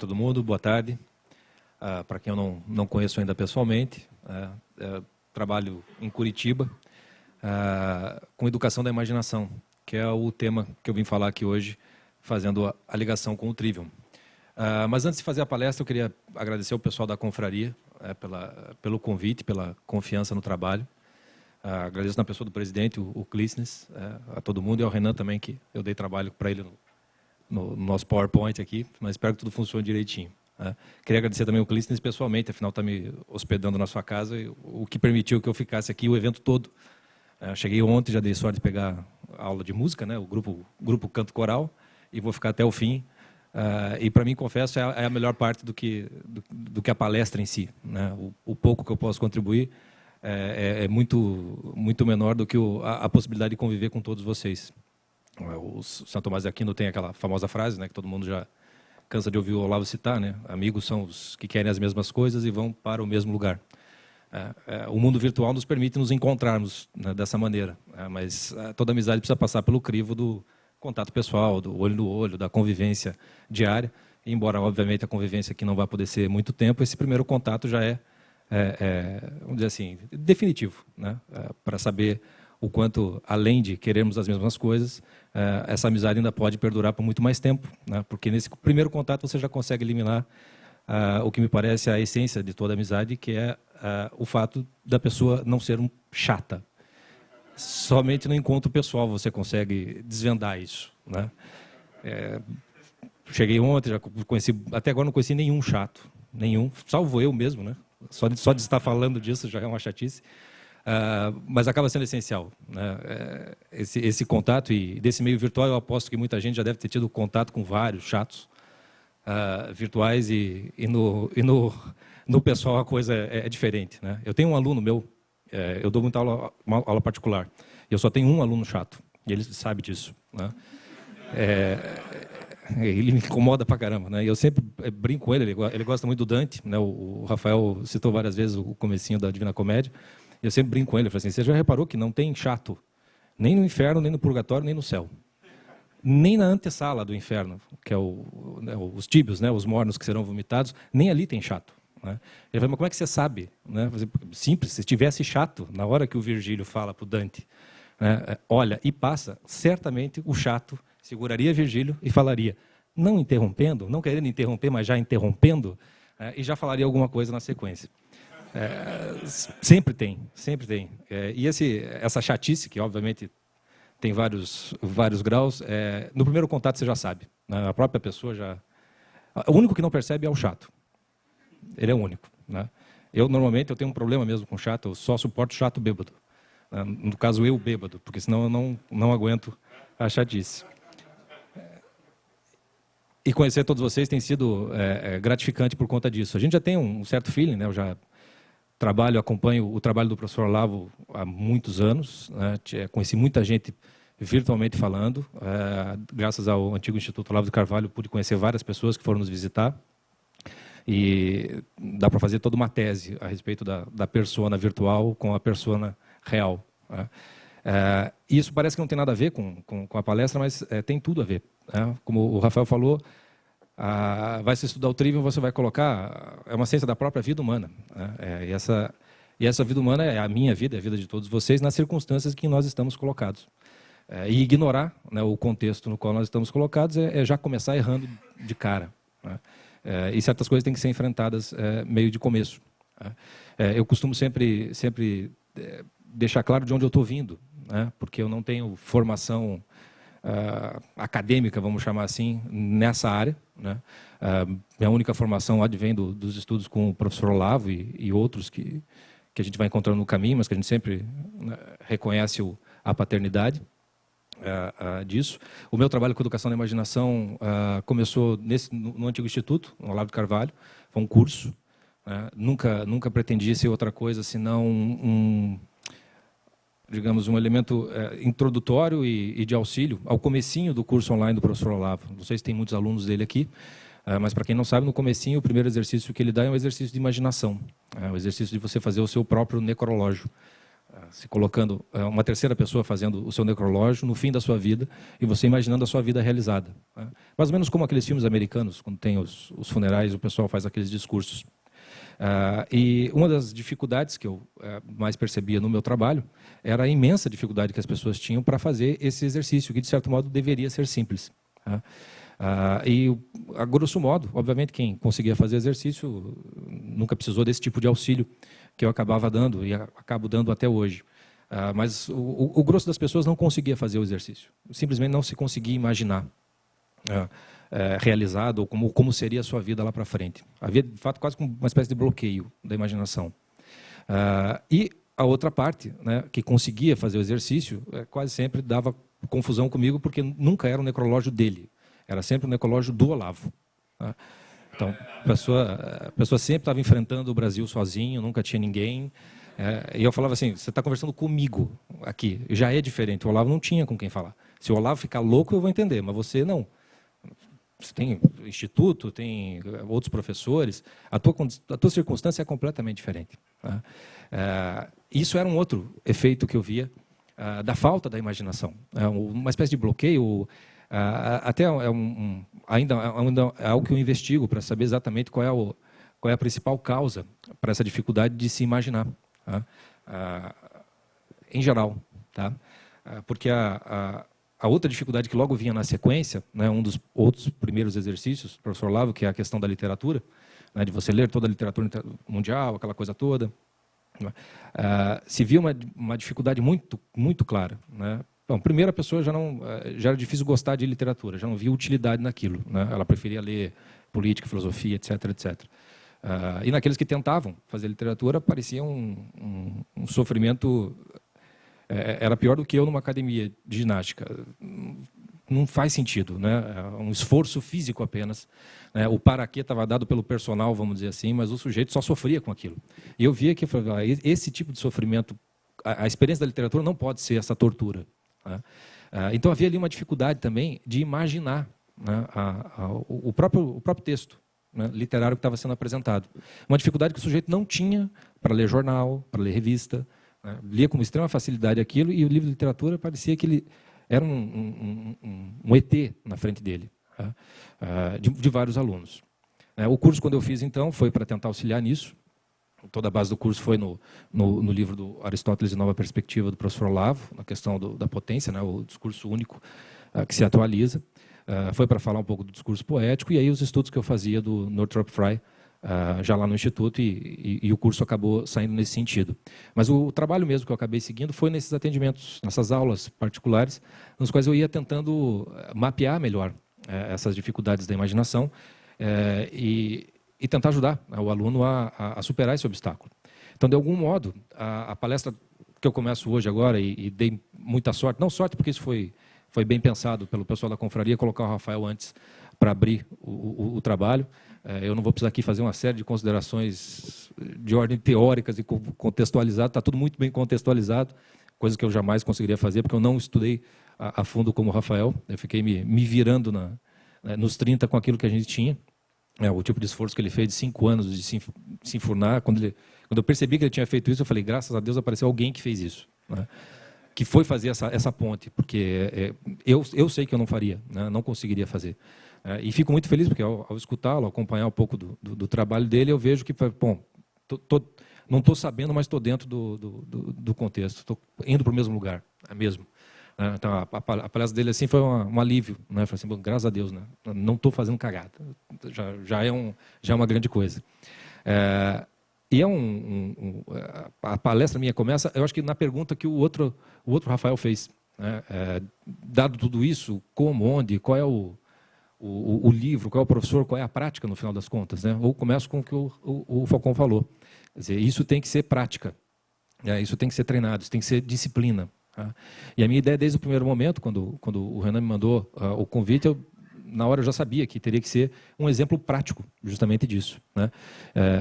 todo mundo, boa tarde. Para quem eu não conheço ainda pessoalmente, trabalho em Curitiba com educação da imaginação, que é o tema que eu vim falar aqui hoje, fazendo a ligação com o Trivium. Mas antes de fazer a palestra, eu queria agradecer ao pessoal da confraria pelo convite, pela confiança no trabalho. Agradeço na pessoa do presidente, o Clístenes, a todo mundo, e ao Renan também, que eu dei trabalho para ele no nosso PowerPoint aqui, mas espero que tudo funcione direitinho. Queria agradecer também ao Clístenes pessoalmente, afinal está me hospedando na sua casa, o que permitiu que eu ficasse aqui o evento todo. Cheguei ontem, já dei sorte de pegar a aula de música, né, o grupo Canto Coral, e vou ficar até o fim. E para mim, confesso, é a melhor parte do que a palestra em si, né? O pouco que eu posso contribuir é muito menor do que a possibilidade de conviver com todos vocês. O Santo Tomás de Aquino tem aquela famosa frase, né, que todo mundo já cansa de ouvir o Olavo citar, né? Amigos são os que querem as mesmas coisas e vão para o mesmo lugar. O mundo virtual nos permite nos encontrarmos, né, dessa maneira, mas toda amizade precisa passar pelo crivo do contato pessoal, do olho no olho, da convivência diária. Embora, obviamente, a convivência aqui não vai poder ser muito tempo, esse primeiro contato já vamos dizer assim, definitivo, né? Para saber o quanto, além de querermos as mesmas coisas, essa amizade ainda pode perdurar por muito mais tempo, né? Porque nesse primeiro contato você já consegue eliminar o que me parece a essência de toda amizade, que é o fato da pessoa não ser chata. Somente no encontro pessoal você consegue desvendar isso, né? Cheguei ontem, já conheci, até agora não conheci nenhum chato, nenhum, salvo eu mesmo, né? Só de estar falando disso já é uma chatice, mas acaba sendo essencial, né? Esse contato, e desse meio virtual eu aposto que muita gente já deve ter tido contato com vários chatos virtuais, e no pessoal a coisa é diferente, né? Eu tenho um aluno meu, eu dou muita aula particular, e eu só tenho um aluno chato, e ele sabe disso, né? Ele me incomoda pra caramba, né? E eu sempre brinco com ele gosta muito do Dante, né? O Rafael citou várias vezes o comecinho da Divina Comédia, e eu sempre brinco com ele, eu falo assim: você já reparou que não tem chato nem no inferno, nem no purgatório, nem no céu, nem na antessala do inferno, que é os tíbios, né? Os mornos que serão vomitados, nem ali tem chato, né? Ele fala: mas como é que você sabe, né? Simples, se tivesse chato na hora que o Virgílio fala para o Dante, né, olha e passa, certamente o chato seguraria Virgílio e falaria, não interrompendo, não querendo interromper, mas já interrompendo, e já falaria alguma coisa na sequência. Sempre tem, sempre tem. E essa chatice, que obviamente tem vários graus, no primeiro contato você já sabe, né? A própria pessoa já... O único que não percebe é o chato. Ele é o único, né? Normalmente, eu tenho um problema mesmo com chato, eu só suporto chato bêbado. No caso, eu bêbado, porque senão eu não aguento a chatice. E conhecer todos vocês tem sido gratificante por conta disso. A gente já tem um certo feeling, né? Eu já acompanho o trabalho do professor Olavo há muitos anos, né? Conheci muita gente virtualmente falando. Graças ao antigo Instituto Olavo de Carvalho, pude conhecer várias pessoas que foram nos visitar. E dá para fazer toda uma tese a respeito da persona virtual com a persona real, né? Isso parece que não tem nada a ver com a palestra, mas tem tudo a ver, né? Como o Rafael falou, vai se estudar o Trivium, você vai colocar... É uma ciência da própria vida humana, né? E essa vida humana é a minha vida, é a vida de todos vocês, nas circunstâncias em que nós estamos colocados. E ignorar, né, o contexto no qual nós estamos colocados é já começar errando de cara, né? E certas coisas têm que ser enfrentadas meio de começo, né? Eu costumo sempre deixar claro de onde eu estou vindo, né? Porque eu não tenho formação acadêmica, vamos chamar assim, nessa área, né? Minha única formação advém dos estudos com o professor Olavo e outros que a gente vai encontrando no caminho, mas que a gente sempre, né, reconhece a paternidade disso. O meu trabalho com educação da imaginação começou no antigo instituto, no Olavo de Carvalho. Foi um curso, né? Nunca pretendi ser outra coisa senão digamos, um elemento introdutório e de auxílio ao comecinho do curso online do professor Olavo. Não sei se tem muitos alunos dele aqui, mas para quem não sabe, no comecinho, o primeiro exercício que ele dá é um exercício de imaginação, o exercício de você fazer o seu próprio necrológio. se colocando uma terceira pessoa fazendo o seu necrológio no fim da sua vida e você imaginando a sua vida realizada. Mais ou menos como aqueles filmes americanos, quando tem os funerais, o pessoal faz aqueles discursos. E uma das dificuldades que eu mais percebia no meu trabalho era a imensa dificuldade que as pessoas tinham para fazer esse exercício, que de certo modo deveria ser simples. E, a grosso modo, obviamente, quem conseguia fazer exercício nunca precisou desse tipo de auxílio que eu acabava dando e acabo dando até hoje. Mas o grosso das pessoas não conseguia fazer o exercício. Simplesmente não se conseguia imaginar realizado ou como seria a sua vida lá para frente. Havia, de fato, quase uma espécie de bloqueio da imaginação. E a outra parte, né, que conseguia fazer o exercício, quase sempre dava confusão comigo, porque nunca era o necrológio dele. Era sempre o necrológio do Olavo. Então, a pessoa sempre estava enfrentando o Brasil sozinho, nunca tinha ninguém. E eu falava assim, você está conversando comigo aqui, já é diferente. O Olavo não tinha com quem falar. Se o Olavo ficar louco, eu vou entender, mas você não. Você tem instituto, tem outros professores, a tua circunstância é completamente diferente. Isso era um outro efeito que eu via da falta da imaginação. Uma espécie de bloqueio, até ainda é algo que eu investigo para saber exatamente qual é a principal causa para essa dificuldade de se imaginar, em geral. Porque a outra dificuldade que logo vinha na sequência, né, um dos outros primeiros exercícios, professor Olavo, que é a questão da literatura, né, de você ler toda a literatura mundial, aquela coisa toda, se via uma dificuldade muito, muito clara. Né? Bom, primeiro, a pessoa já era difícil gostar de literatura, já não via utilidade naquilo. Né? Ela preferia ler política, filosofia, etc., etc. E naqueles que tentavam fazer literatura, parecia um sofrimento... Era pior do que eu numa academia de ginástica. Não faz sentido, né? É um esforço físico apenas. Né? O paraquê estava dado pelo personal, vamos dizer assim, mas o sujeito só sofria com aquilo. E eu via que esse tipo de sofrimento, a experiência da literatura não pode ser essa tortura. Né? Então havia ali uma dificuldade também de imaginar, né, o próprio texto, né, literário que estava sendo apresentado. Uma dificuldade que o sujeito não tinha para ler jornal, para ler revista. Lia com extrema facilidade aquilo e o livro de literatura parecia que ele era um ET na frente dele, de vários alunos. O curso, quando eu fiz, então, foi para tentar auxiliar nisso. Toda a base do curso foi no livro do Aristóteles e Nova Perspectiva, do professor Olavo, na questão da potência, né, o discurso único que se atualiza. Foi para falar um pouco do discurso poético, e aí os estudos que eu fazia do Northrop Frye, já lá no Instituto, e o curso acabou saindo nesse sentido. Mas o trabalho mesmo que eu acabei seguindo foi nesses atendimentos, nessas aulas particulares, nos quais eu ia tentando mapear melhor essas dificuldades da imaginação e tentar ajudar o aluno a superar esse obstáculo. Então, de algum modo, a palestra que eu começo hoje agora, e dei muita sorte, não sorte porque isso foi bem pensado pelo pessoal da confraria, colocar o Rafael antes para abrir o trabalho. Eu não vou precisar aqui fazer uma série de considerações de ordem teóricas e contextualizado, está tudo muito bem contextualizado, coisa que eu jamais conseguiria fazer, porque eu não estudei a fundo como o Rafael, eu fiquei me virando nos 30 com aquilo que a gente tinha, o tipo de esforço que ele fez de 5 anos de se enfurnar. Quando eu percebi que ele tinha feito isso, eu falei, graças a Deus apareceu alguém que fez isso, né? Que foi fazer essa ponte, porque eu sei que eu não faria, né? Não conseguiria fazer. E fico muito feliz, porque ao escutá-lo, acompanhar um pouco do trabalho dele, eu vejo que, bom, não estou sabendo, mas estou dentro do contexto, estou indo para o mesmo lugar, mesmo. Então, a palestra dele assim foi um alívio, né? Falei assim, bom, graças a Deus, né? Não estou fazendo cagada, já é uma grande coisa. E a palestra minha começa, eu acho que na pergunta que o outro Rafael fez, né? Dado tudo isso, como, onde, qual é o livro, qual é o professor, qual é a prática, no final das contas, né? Ou começo com o que o Falcão falou. Quer dizer, isso tem que ser prática, isso tem que ser treinado, isso tem que ser disciplina. E a minha ideia, desde o primeiro momento, quando o Renan me mandou o convite, na hora eu já sabia que teria que ser um exemplo prático, justamente disso, né?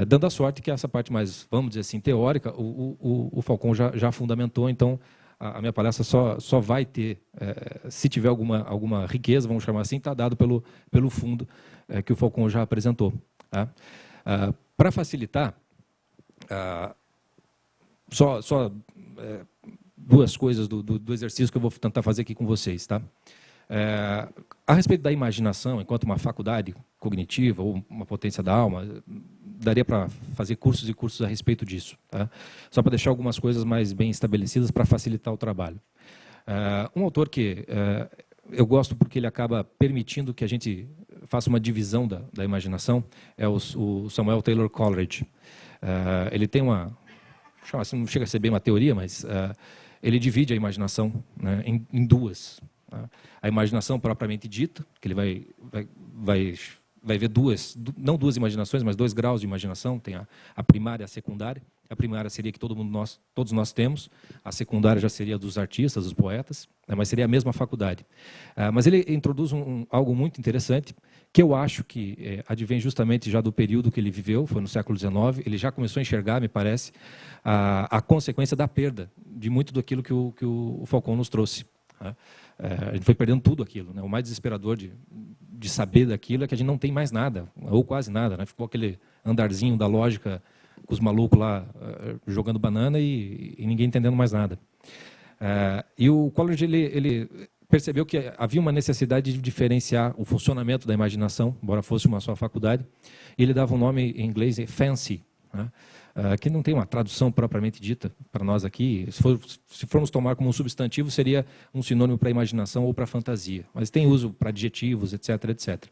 Dando a sorte que essa parte mais, vamos dizer assim, teórica, o Falcão já fundamentou, então a minha palestra só vai ter, se tiver alguma riqueza, vamos chamar assim, está dado pelo fundo que o Falcão já apresentou. Para facilitar, duas coisas do exercício que eu vou tentar fazer aqui com vocês. Tá? A respeito da imaginação, enquanto uma faculdade cognitiva ou uma potência da alma, daria para fazer cursos e cursos a respeito disso. Tá? Só para deixar algumas coisas mais bem estabelecidas para facilitar o trabalho. Um autor que eu gosto porque ele acaba permitindo que a gente faça uma divisão da imaginação é o Samuel Taylor Coleridge. Ele tem uma... não chega a ser bem uma teoria, mas ele divide a imaginação, né, em duas. Tá? A imaginação propriamente dita, que ele vai ver não duas imaginações, mas 2 graus de imaginação. Tem a primária e a secundária. A primária seria que todos nós temos. A secundária já seria dos artistas, dos poetas, né, mas seria a mesma faculdade. Mas ele introduz algo muito interessante, que eu acho que advém justamente já do período que ele viveu, foi no século XIX. Ele já começou a enxergar, me parece, a consequência da perda de muito daquilo que o Foucault nos trouxe. Né? A gente foi perdendo tudo aquilo. Né? O mais desesperador de saber daquilo é que a gente não tem mais nada, ou quase nada. Né? Ficou aquele andarzinho da lógica com os malucos lá jogando banana e ninguém entendendo mais nada. E o Coleridge ele percebeu que havia uma necessidade de diferenciar o funcionamento da imaginação, embora fosse uma só faculdade, e ele dava um nome em inglês, fancy, né? Que não tem uma tradução propriamente dita para nós aqui. Se formos tomar como um substantivo, seria um sinônimo para imaginação ou para fantasia, mas tem uso para adjetivos, etc, etc.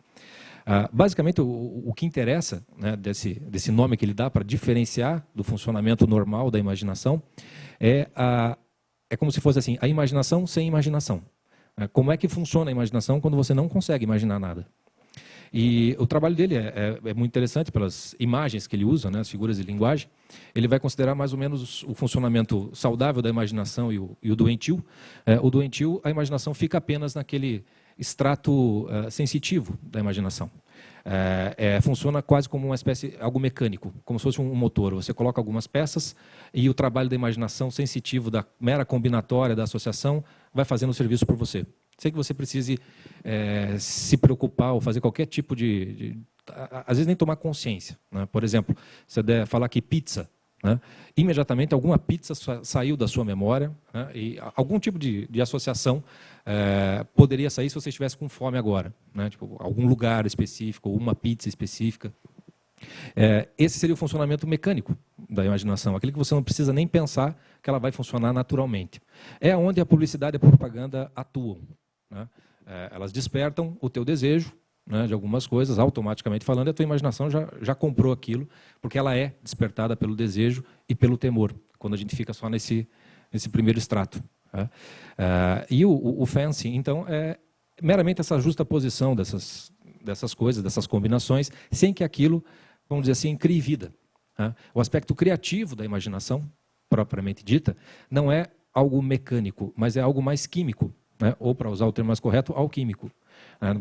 Basicamente, o que interessa, né, desse nome que ele dá para diferenciar do funcionamento normal da imaginação é como se fosse assim, a imaginação sem imaginação. Como é que funciona a imaginação quando você não consegue imaginar nada? E o trabalho dele é muito interessante pelas imagens que ele usa, né, as figuras de linguagem. Ele vai considerar mais ou menos o funcionamento saudável da imaginação e o doentio. O doentio, a imaginação fica apenas naquele extrato sensitivo da imaginação. Funciona quase como uma espécie, algo mecânico, como se fosse um motor. Você coloca algumas peças e o trabalho da imaginação sensitivo, da mera combinatória, da associação, vai fazendo o serviço por você. Sem que você precise se preocupar ou fazer qualquer tipo às vezes nem tomar consciência. Né? Por exemplo, você der falar aqui pizza, né? Imediatamente alguma pizza saiu da sua memória, né? E algum tipo de associação poderia sair se você estivesse com fome agora, né? Tipo, algum lugar específico, ou uma pizza específica. Esse seria o funcionamento mecânico da imaginação, aquele que você não precisa nem pensar que ela vai funcionar naturalmente. É onde a publicidade e a propaganda atuam. Né? Elas despertam o teu desejo, né, de algumas coisas, automaticamente falando, e a tua imaginação já comprou aquilo, porque ela é despertada pelo desejo e pelo temor, quando a gente fica só nesse primeiro extrato. Né? E o fancy, então, é meramente essa justaposição dessas coisas, dessas combinações, sem que aquilo, vamos dizer assim, crie vida. Né? O aspecto criativo da imaginação, propriamente dita, não é algo mecânico, mas é algo mais químico, né? Ou, para usar o termo mais correto, alquímico.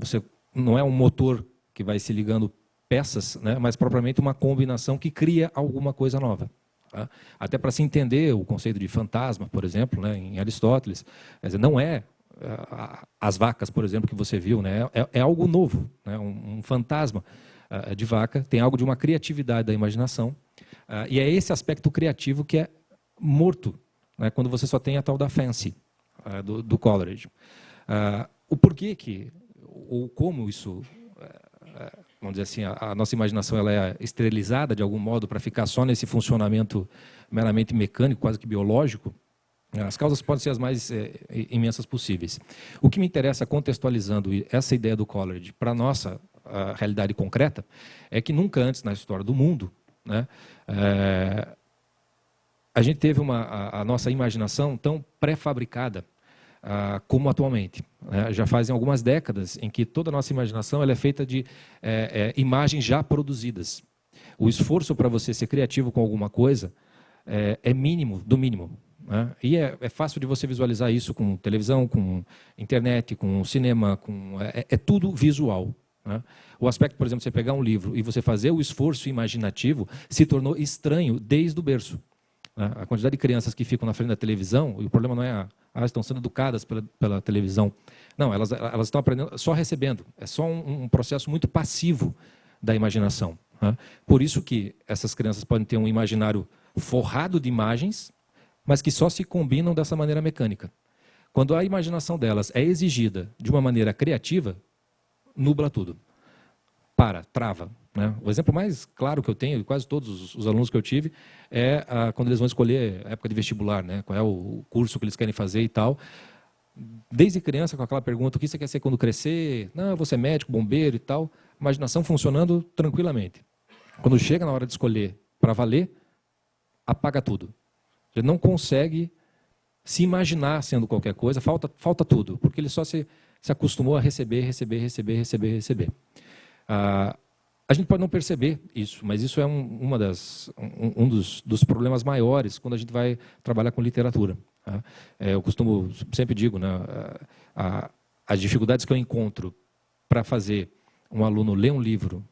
Você não é um motor que vai se ligando peças, né, mas propriamente uma combinação que cria alguma coisa nova. Tá? Até para se entender o conceito de fantasma, por exemplo, né, em Aristóteles, quer dizer, não é as vacas, por exemplo, que você viu, né, é algo novo, né, um fantasma de vaca, tem algo de uma criatividade da imaginação, e é esse aspecto criativo que é morto, né, quando você só tem a tal da fancy do Coleridge. O porquê ou como isso, vamos dizer assim, a nossa imaginação ela é esterilizada de algum modo para ficar só nesse funcionamento meramente mecânico, quase que biológico, as causas podem ser as mais imensas possíveis. O que me interessa, contextualizando essa ideia do Coleridge para a nossa realidade concreta, é que nunca antes na história do mundo, né, a gente teve a nossa imaginação tão pré-fabricada como atualmente. Já fazem algumas décadas em que toda a nossa imaginação ela é feita de imagens já produzidas. O esforço para você ser criativo com alguma coisa é mínimo, do mínimo. Né? E é fácil de você visualizar isso com televisão, com internet, com cinema, é tudo visual. Né? O aspecto, por exemplo, você pegar um livro e você fazer o esforço imaginativo se tornou estranho desde o berço. A quantidade de crianças que ficam na frente da televisão, e o problema não é estão sendo educadas pela televisão. Não, elas estão aprendendo só recebendo. É só um processo muito passivo da imaginação. Né? Por isso que essas crianças podem ter um imaginário forrado de imagens, mas que só se combinam dessa maneira mecânica. Quando a imaginação delas é exigida de uma maneira criativa, nubla tudo. Trava. Né? O exemplo mais claro que eu tenho, de quase todos os alunos que eu tive, é quando eles vão escolher a época de vestibular, né? Qual é o curso que eles querem fazer e tal. Desde criança, com aquela pergunta, o que você quer ser quando crescer? Não, eu vou ser médico, bombeiro e tal. Imaginação funcionando tranquilamente. Quando chega na hora de escolher para valer, apaga tudo. Ele não consegue se imaginar sendo qualquer coisa, falta tudo, porque ele só se acostumou a receber. A gente pode não perceber isso, mas isso é um dos problemas maiores quando a gente vai trabalhar com literatura. Tá? Eu sempre digo, né, as dificuldades que eu encontro para fazer um aluno ler um livro,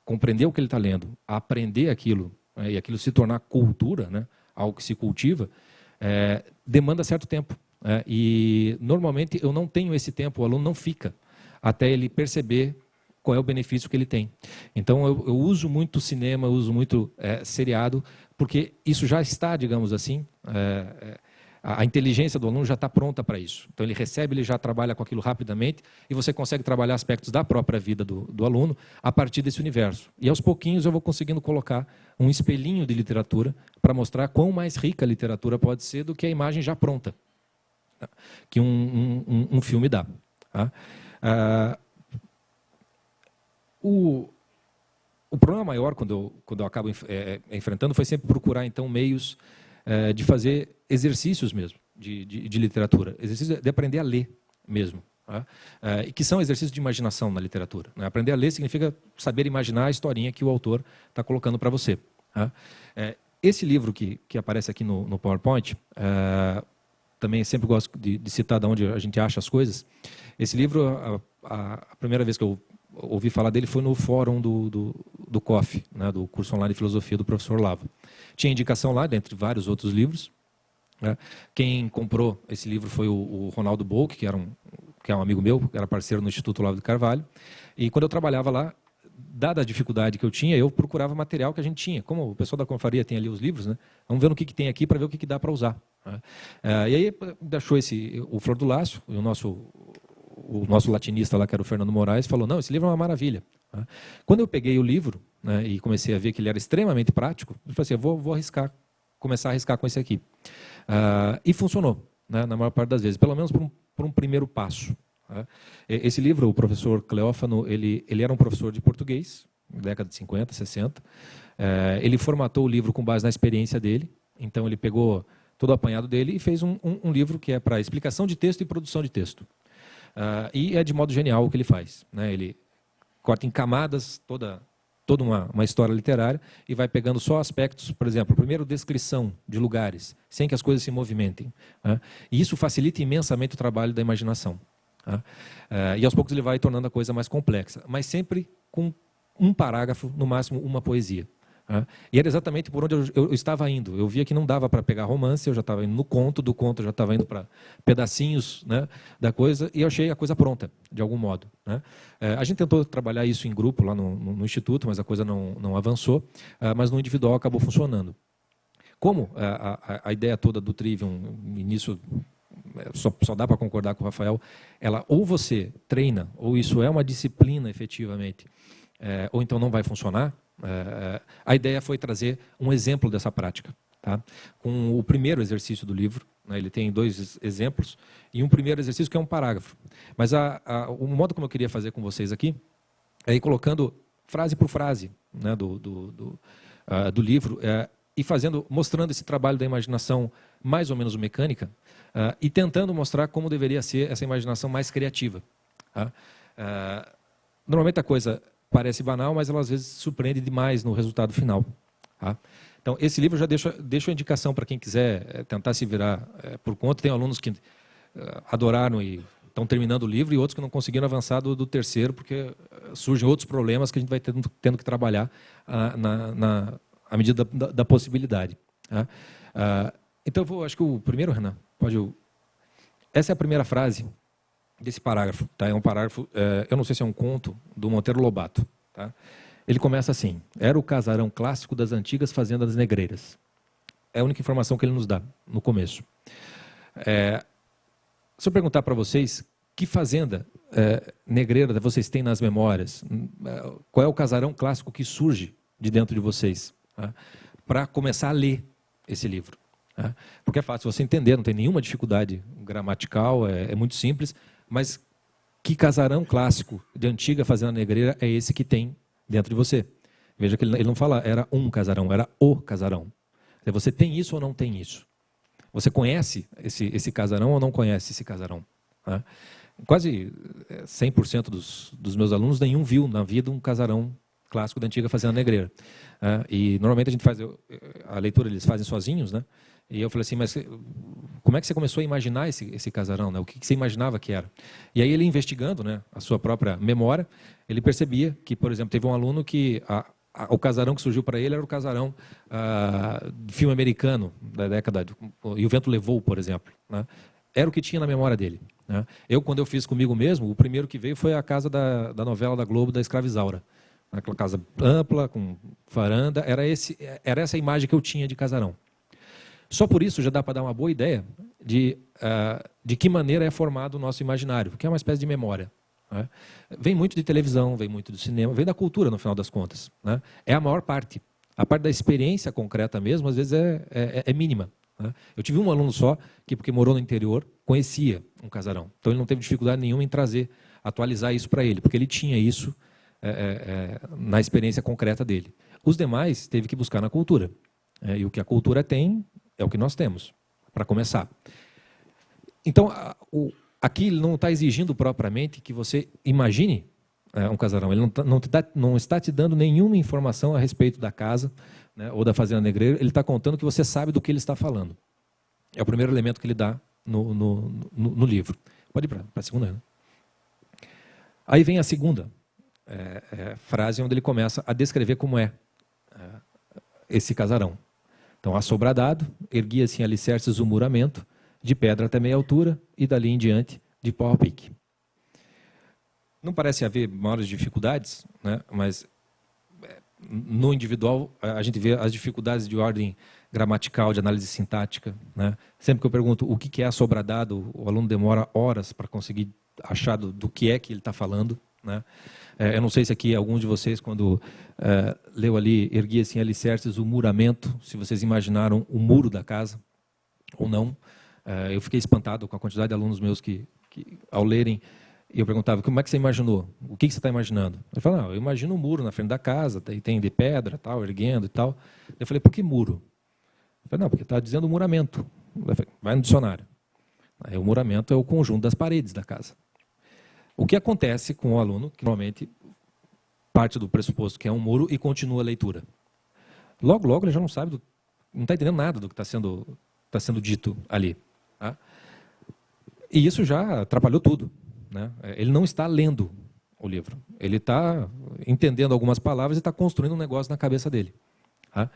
compreender o que ele está lendo, aprender aquilo, né, e aquilo se tornar cultura, né, algo que se cultiva, demanda certo tempo. E, normalmente, eu não tenho esse tempo, o aluno não fica até ele perceber qual é o benefício que ele tem. Então, eu uso muito cinema, eu uso muito seriado, porque isso já está, digamos assim, a inteligência do aluno já está pronta para isso. Então, ele recebe, ele já trabalha com aquilo rapidamente, e você consegue trabalhar aspectos da própria vida do aluno a partir desse universo. E, aos pouquinhos, eu vou conseguindo colocar um espelhinho de literatura para mostrar quão mais rica a literatura pode ser do que a imagem já pronta, que um filme dá. Tá? O problema maior, quando eu acabo enfrentando, foi sempre procurar, então, meios de fazer exercícios mesmo, de literatura. Exercícios de aprender a ler mesmo. Tá? E que são exercícios de imaginação na literatura. Né? Aprender a ler significa saber imaginar a historinha que o autor está colocando para você. Tá? Esse livro que aparece aqui no PowerPoint, também sempre gosto de citar de onde a gente acha as coisas. Esse livro, a primeira vez que eu ouvi falar dele foi no fórum do COF, né, do curso online de filosofia do professor Lava. Tinha indicação lá, dentre vários outros livros. Né? Quem comprou esse livro foi o Ronaldo Bolk, que é um amigo meu, que era parceiro no Instituto Olavo de Carvalho. E quando eu trabalhava lá, dada a dificuldade que eu tinha, eu procurava material que a gente tinha. Como o pessoal da confraria tem ali os livros, né? Vamos ver o que tem aqui para ver o que dá para usar. Né? E aí deixou o Flor do Lácio, e o nosso latinista lá, que era o Fernando Moraes, falou, não, esse livro é uma maravilha. Quando eu peguei o livro, né, e comecei a ver que ele era extremamente prático, eu falei assim, eu vou começar a arriscar com esse aqui. E funcionou, né, na maior parte das vezes, pelo menos por um primeiro passo. Esse livro, o professor Cleófano, ele era um professor de português, na década de 50, 60. Ele formatou o livro com base na experiência dele, então ele pegou todo o apanhado dele e fez um livro que é para explicação de texto e produção de texto. E é de modo genial o que ele faz. Né? Ele corta em camadas toda uma história literária e vai pegando só aspectos, por exemplo, primeiro, descrição de lugares, sem que as coisas se movimentem. Né? E isso facilita imensamente o trabalho da imaginação. Né? E aos poucos ele vai tornando a coisa mais complexa, mas sempre com um parágrafo, no máximo uma poesia. E era exatamente por onde eu estava indo. Eu via que não dava para pegar romance, eu já estava indo no conto, do conto eu já estava indo para pedacinhos, né, da coisa, e eu achei a coisa pronta, de algum modo. Né? A gente tentou trabalhar isso em grupo lá no Instituto, mas a coisa não avançou, mas no individual acabou funcionando. Como a ideia toda do Trivium, nisso só dá para concordar com o Rafael, ela ou você treina, ou isso é uma disciplina efetivamente, ou então não vai funcionar. A ideia foi trazer um exemplo dessa prática, tá? Com o primeiro exercício do livro, né, ele tem 2 exemplos, e um primeiro exercício que é um parágrafo. Mas o modo como eu queria fazer com vocês aqui é ir colocando frase por frase, né, do livro, e mostrando esse trabalho da imaginação mais ou menos mecânica, e tentando mostrar como deveria ser essa imaginação mais criativa. Tá? Normalmente a coisa parece banal, mas ela às vezes surpreende demais no resultado final. Tá? Então, esse livro já deixa a indicação para quem quiser tentar se virar por conta. Tem alunos que adoraram e estão terminando o livro, e outros que não conseguiram avançar do terceiro, porque surgem outros problemas que a gente vai tendo que trabalhar à medida da possibilidade. Tá? Então, acho que o primeiro, Renan, essa é a primeira frase desse parágrafo. Tá? É um parágrafo, eu não sei se é um conto, do Monteiro Lobato. Tá? Ele começa assim: era o casarão clássico das antigas fazendas negreiras. é a única informação que ele nos dá no começo. Se eu perguntar para vocês, que fazenda negreira vocês têm nas memórias? Qual é o casarão clássico que surge de dentro de vocês? Para começar a ler esse livro. Porque é fácil você entender, não tem nenhuma dificuldade gramatical, é muito simples, mas que casarão clássico de antiga fazenda negreira é esse que tem dentro de você? Veja que ele não fala era um casarão, era o casarão. Você tem isso ou não tem isso? Você conhece esse casarão ou não conhece esse casarão? Quase 100% dos meus alunos, nenhum viu na vida um casarão clássico da antiga fazenda negreira. E normalmente a gente faz a leitura, eles fazem sozinhos, né? E eu falei assim, mas como é que você começou a imaginar esse casarão, né? O que você imaginava que era? E aí ele investigando, né, a sua própria memória, ele percebia que, por exemplo, teve um aluno que o casarão que surgiu para ele era o casarão de filme americano da década E o Vento Levou, por exemplo, né? Era o que tinha na memória dele, né? Quando eu fiz comigo mesmo, o primeiro que veio foi a casa da novela da Globo, da Escravizaura. Aquela casa ampla, com varanda, era essa imagem que eu tinha de casarão. Só por isso já dá para dar uma boa ideia de que maneira é formado o nosso imaginário, que é uma espécie de memória. Né? Vem muito de televisão, vem muito do cinema, vem da cultura, no final das contas. Né? É a maior parte. A parte da experiência concreta mesmo, às vezes, é mínima. Né? Eu tive um aluno só, que porque morou no interior, conhecia um casarão. Então ele não teve dificuldade nenhuma em atualizar isso para ele, porque ele tinha isso na experiência concreta dele. Os demais teve que buscar na cultura. E o que a cultura tem é o que nós temos, para começar. Então, aqui ele não está exigindo propriamente que você imagine um casarão. Ele não está te dando nenhuma informação a respeito da casa, né, ou da fazenda negreira. Ele está contando que você sabe do que ele está falando. É o primeiro elemento que ele dá no livro. Pode ir para a segunda. Né? Aí vem a segunda frase, onde ele começa a descrever como é esse casarão. Então, assobradado, erguia-se em alicerces o muramento, de pedra até meia altura, e dali em diante, de pau a pique. Não parece haver maiores dificuldades, né? Mas no individual a gente vê as dificuldades de ordem gramatical, de análise sintática. Né? Sempre que eu pergunto o que é assobradado, o aluno demora horas para conseguir achar do que é que ele está falando. Né? Eu não sei se aqui alguns de vocês, quando leu ali, erguia-se em alicerces o muramento, se vocês imaginaram o muro da casa ou não. Eu fiquei espantado com a quantidade de alunos meus que ao lerem, eu perguntava, como é que você imaginou? O que você está imaginando? Ele falou, não, eu imagino um muro na frente da casa, tem de pedra, tal, erguendo e tal. Eu falei, por que muro? Eu falei, não, porque está dizendo muramento. Eu falei, vai no dicionário. Aí, o muramento é o conjunto das paredes da casa. O que acontece com o aluno, que normalmente parte do pressuposto que é um muro e continua a leitura. Logo, logo ele já não sabe, não está entendendo nada do que está sendo dito ali. Tá? E isso já atrapalhou tudo. Né? Ele não está lendo o livro. Ele está entendendo algumas palavras e está construindo um negócio na cabeça dele. Tá?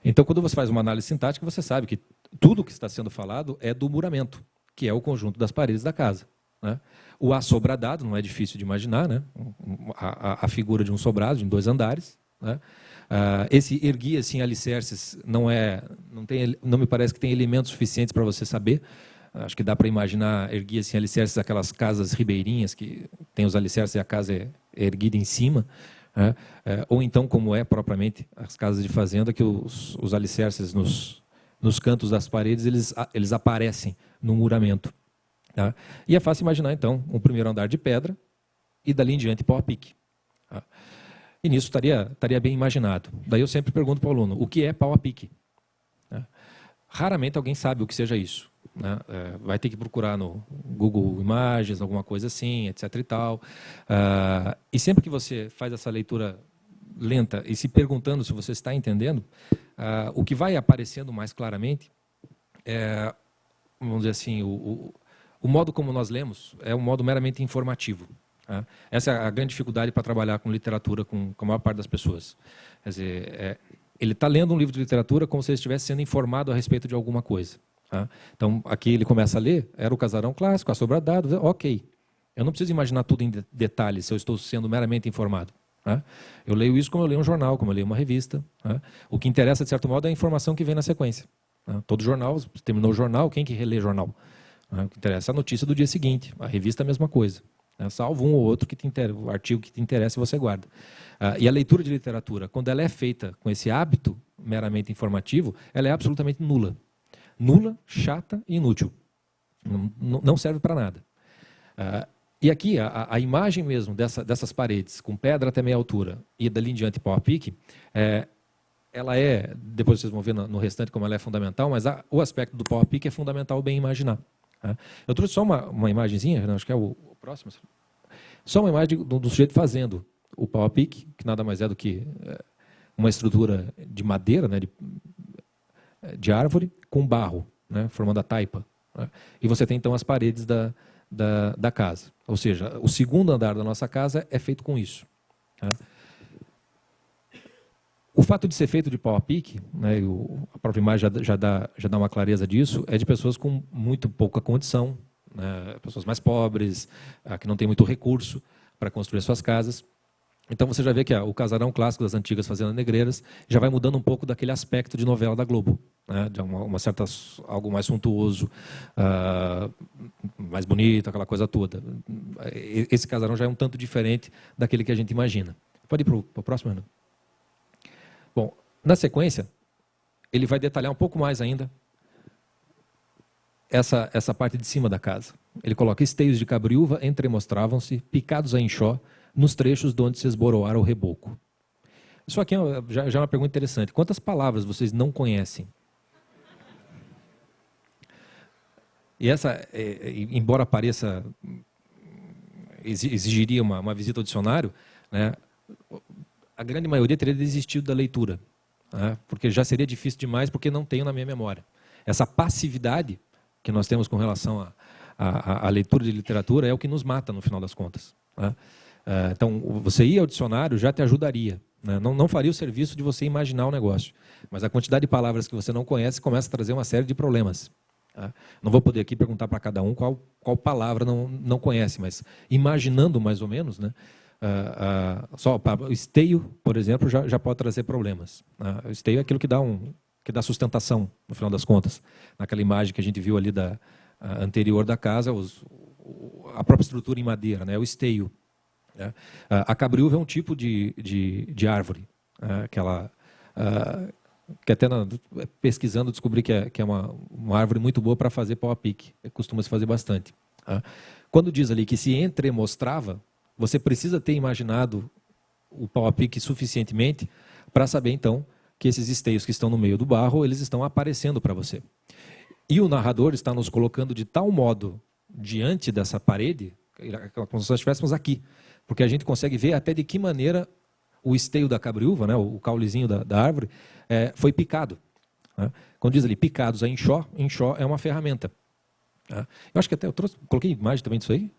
Então, quando você faz uma análise sintática, você sabe que tudo que está sendo falado é do muramento, que é o conjunto das paredes da casa. Né? O assobradado, não é difícil de imaginar, né? A figura de um sobrado, em 2 andares. Né? Esse erguia-se em alicerces não me parece que tem elementos suficientes para você saber. Acho que dá para imaginar erguia-se em alicerces aquelas casas ribeirinhas, que tem os alicerces e a casa é erguida em cima. Né? Ou então, como é propriamente as casas de fazenda, que os alicerces nos cantos das paredes, eles aparecem no muramento. Tá? E é fácil imaginar, então, um primeiro andar de pedra e dali em diante pau a pique. Tá? E nisso estaria bem imaginado. Daí eu sempre pergunto para o aluno, o que é pau a pique? Tá? Raramente alguém sabe o que seja isso. Né? Vai ter que procurar no Google Imagens, alguma coisa assim, etc. e tal. E sempre que você faz essa leitura lenta e se perguntando se você está entendendo, o que vai aparecendo mais claramente é, vamos dizer assim, o modo como nós lemos é um modo meramente informativo. Tá? Essa é a grande dificuldade para trabalhar com literatura com a maior parte das pessoas. Quer dizer, ele está lendo um livro de literatura como se ele estivesse sendo informado a respeito de alguma coisa. Tá? Então, aqui ele começa a ler, era o casarão clássico, assobradado, ok. Eu não preciso imaginar tudo em detalhes se eu estou sendo meramente informado. Tá? Eu leio isso como eu leio um jornal, como eu leio uma revista. Tá? O que interessa, de certo modo, é a informação que vem na sequência. Né? Todo jornal, terminou o jornal, quem que relê jornal? Né? O que interessa é a notícia do dia seguinte. A revista é a mesma coisa. Né? Salvo um ou outro que o artigo que te interessa você guarda. E a leitura de literatura, quando ela é feita com esse hábito meramente informativo, ela é absolutamente nula. Nula, chata e inútil. Não serve para nada. E aqui, a imagem mesmo dessas paredes, com pedra até meia altura, e dali em diante pau a pique, ela depois vocês vão ver no restante como ela é fundamental, mas o aspecto do pau a pique é fundamental bem imaginar. Eu trouxe só uma imagenzinha, acho que é o próximo, só uma imagem do sujeito fazendo o pau a pique, que nada mais é do que uma estrutura de madeira, né, de árvore, com barro, né, formando a taipa. Né, e você tem então as paredes da casa. Ou seja, o segundo andar da nossa casa é feito com isso. Né. O fato de ser feito de pau a pique, né, a própria imagem já dá uma clareza disso, é de pessoas com muito pouca condição, né, pessoas mais pobres, que não têm muito recurso para construir suas casas. Então você já vê que o casarão clássico das antigas fazendas negreiras já vai mudando um pouco daquele aspecto de novela da Globo, né, de algo mais suntuoso, mais bonito, aquela coisa toda. Esse casarão já é um tanto diferente daquele que a gente imagina. Pode ir para o próximo, Renan? Bom, na sequência, ele vai detalhar um pouco mais ainda essa parte de cima da casa. Ele coloca: esteios de cabriúva entremostravam-se, picados a enxó, nos trechos de onde se esboroara o reboco. Isso aqui já é uma pergunta interessante. Quantas palavras vocês não conhecem? E essa, embora pareça, exigiria uma visita ao dicionário, né, a grande maioria teria desistido da leitura, né, porque já seria difícil demais, porque não tenho na minha memória. Essa passividade que nós temos com relação à leitura de literatura é o que nos mata, no final das contas. Né? Então, você ir ao dicionário já te ajudaria. Né? Não faria o serviço de você imaginar o negócio. Mas a quantidade de palavras que você não conhece começa a trazer uma série de problemas. Tá? Não vou poder aqui perguntar para cada um qual palavra não conhece, mas imaginando mais ou menos, né? Só o esteio, por exemplo, já pode trazer problemas. O esteio é aquilo que dá sustentação, no final das contas. Naquela imagem que a gente viu ali anterior da casa, a própria estrutura em madeira, né? O esteio. Né? A cabriúva é um tipo de árvore, que até pesquisando descobri que é uma árvore muito boa para fazer pau a pique. Costuma se fazer bastante. Quando diz ali que se entremostrava, você precisa ter imaginado o pau a pique suficientemente para saber, então, que esses esteios que estão no meio do barro, eles estão aparecendo para você. E o narrador está nos colocando de tal modo diante dessa parede, como se nós estivéssemos aqui, porque a gente consegue ver até de que maneira o esteio da cabriúva, né, o caulezinho da árvore, foi picado. Né? Quando diz ali picados a enxó é uma ferramenta. Né? Eu acho que até coloquei imagem também disso aí.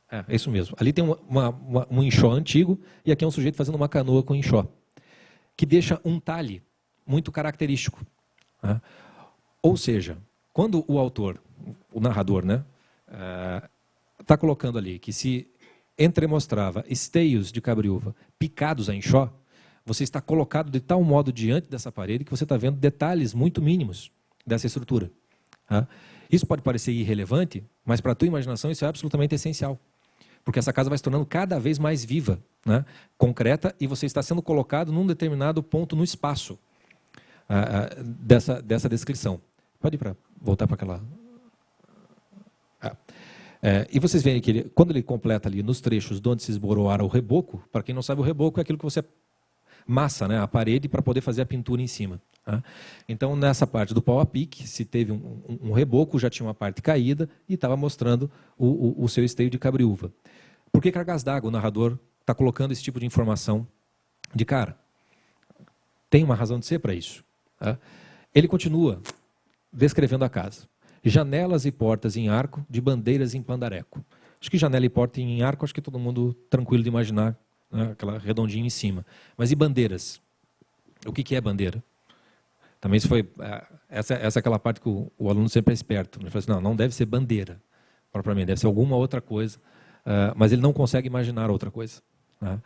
É isso mesmo. Ali tem um enxó antigo e aqui é um sujeito fazendo uma canoa com enxó, que deixa um talhe muito característico. Né? Ou seja, quando o autor, o narrador, né, está colocando ali que se entremostrava esteios de cabriúva picados a enxó, você está colocado de tal modo diante dessa parede que você está vendo detalhes muito mínimos dessa estrutura. Tá? Isso pode parecer irrelevante, mas para a tua imaginação isso é absolutamente essencial. Porque essa casa vai se tornando cada vez mais viva, né, concreta, e você está sendo colocado num determinado ponto no espaço dessa descrição. Pode ir voltar para aquela... e vocês veem que quando ele completa ali nos trechos de onde se esboroara o reboco, para quem não sabe, o reboco é aquilo que você massa, né, a parede para poder fazer a pintura em cima. Tá? Então, nessa parte do pau a pique, se teve um reboco, já tinha uma parte caída e estava mostrando o seu esteio de cabriúva. Por que cargas d'água o narrador está colocando esse tipo de informação de cara? Tem uma razão de ser para isso. Tá? Ele continua descrevendo a casa. Janelas e portas em arco, de bandeiras em pandareco. Acho que janela e porta em arco, acho que todo mundo tranquilo de imaginar, né, aquela redondinha em cima. Mas e bandeiras? O que é bandeira? Também isso foi essa é aquela parte que o aluno sempre é esperto. Ele fala assim, não deve ser bandeira, propriamente, deve ser alguma outra coisa, mas ele não consegue imaginar outra coisa. Né?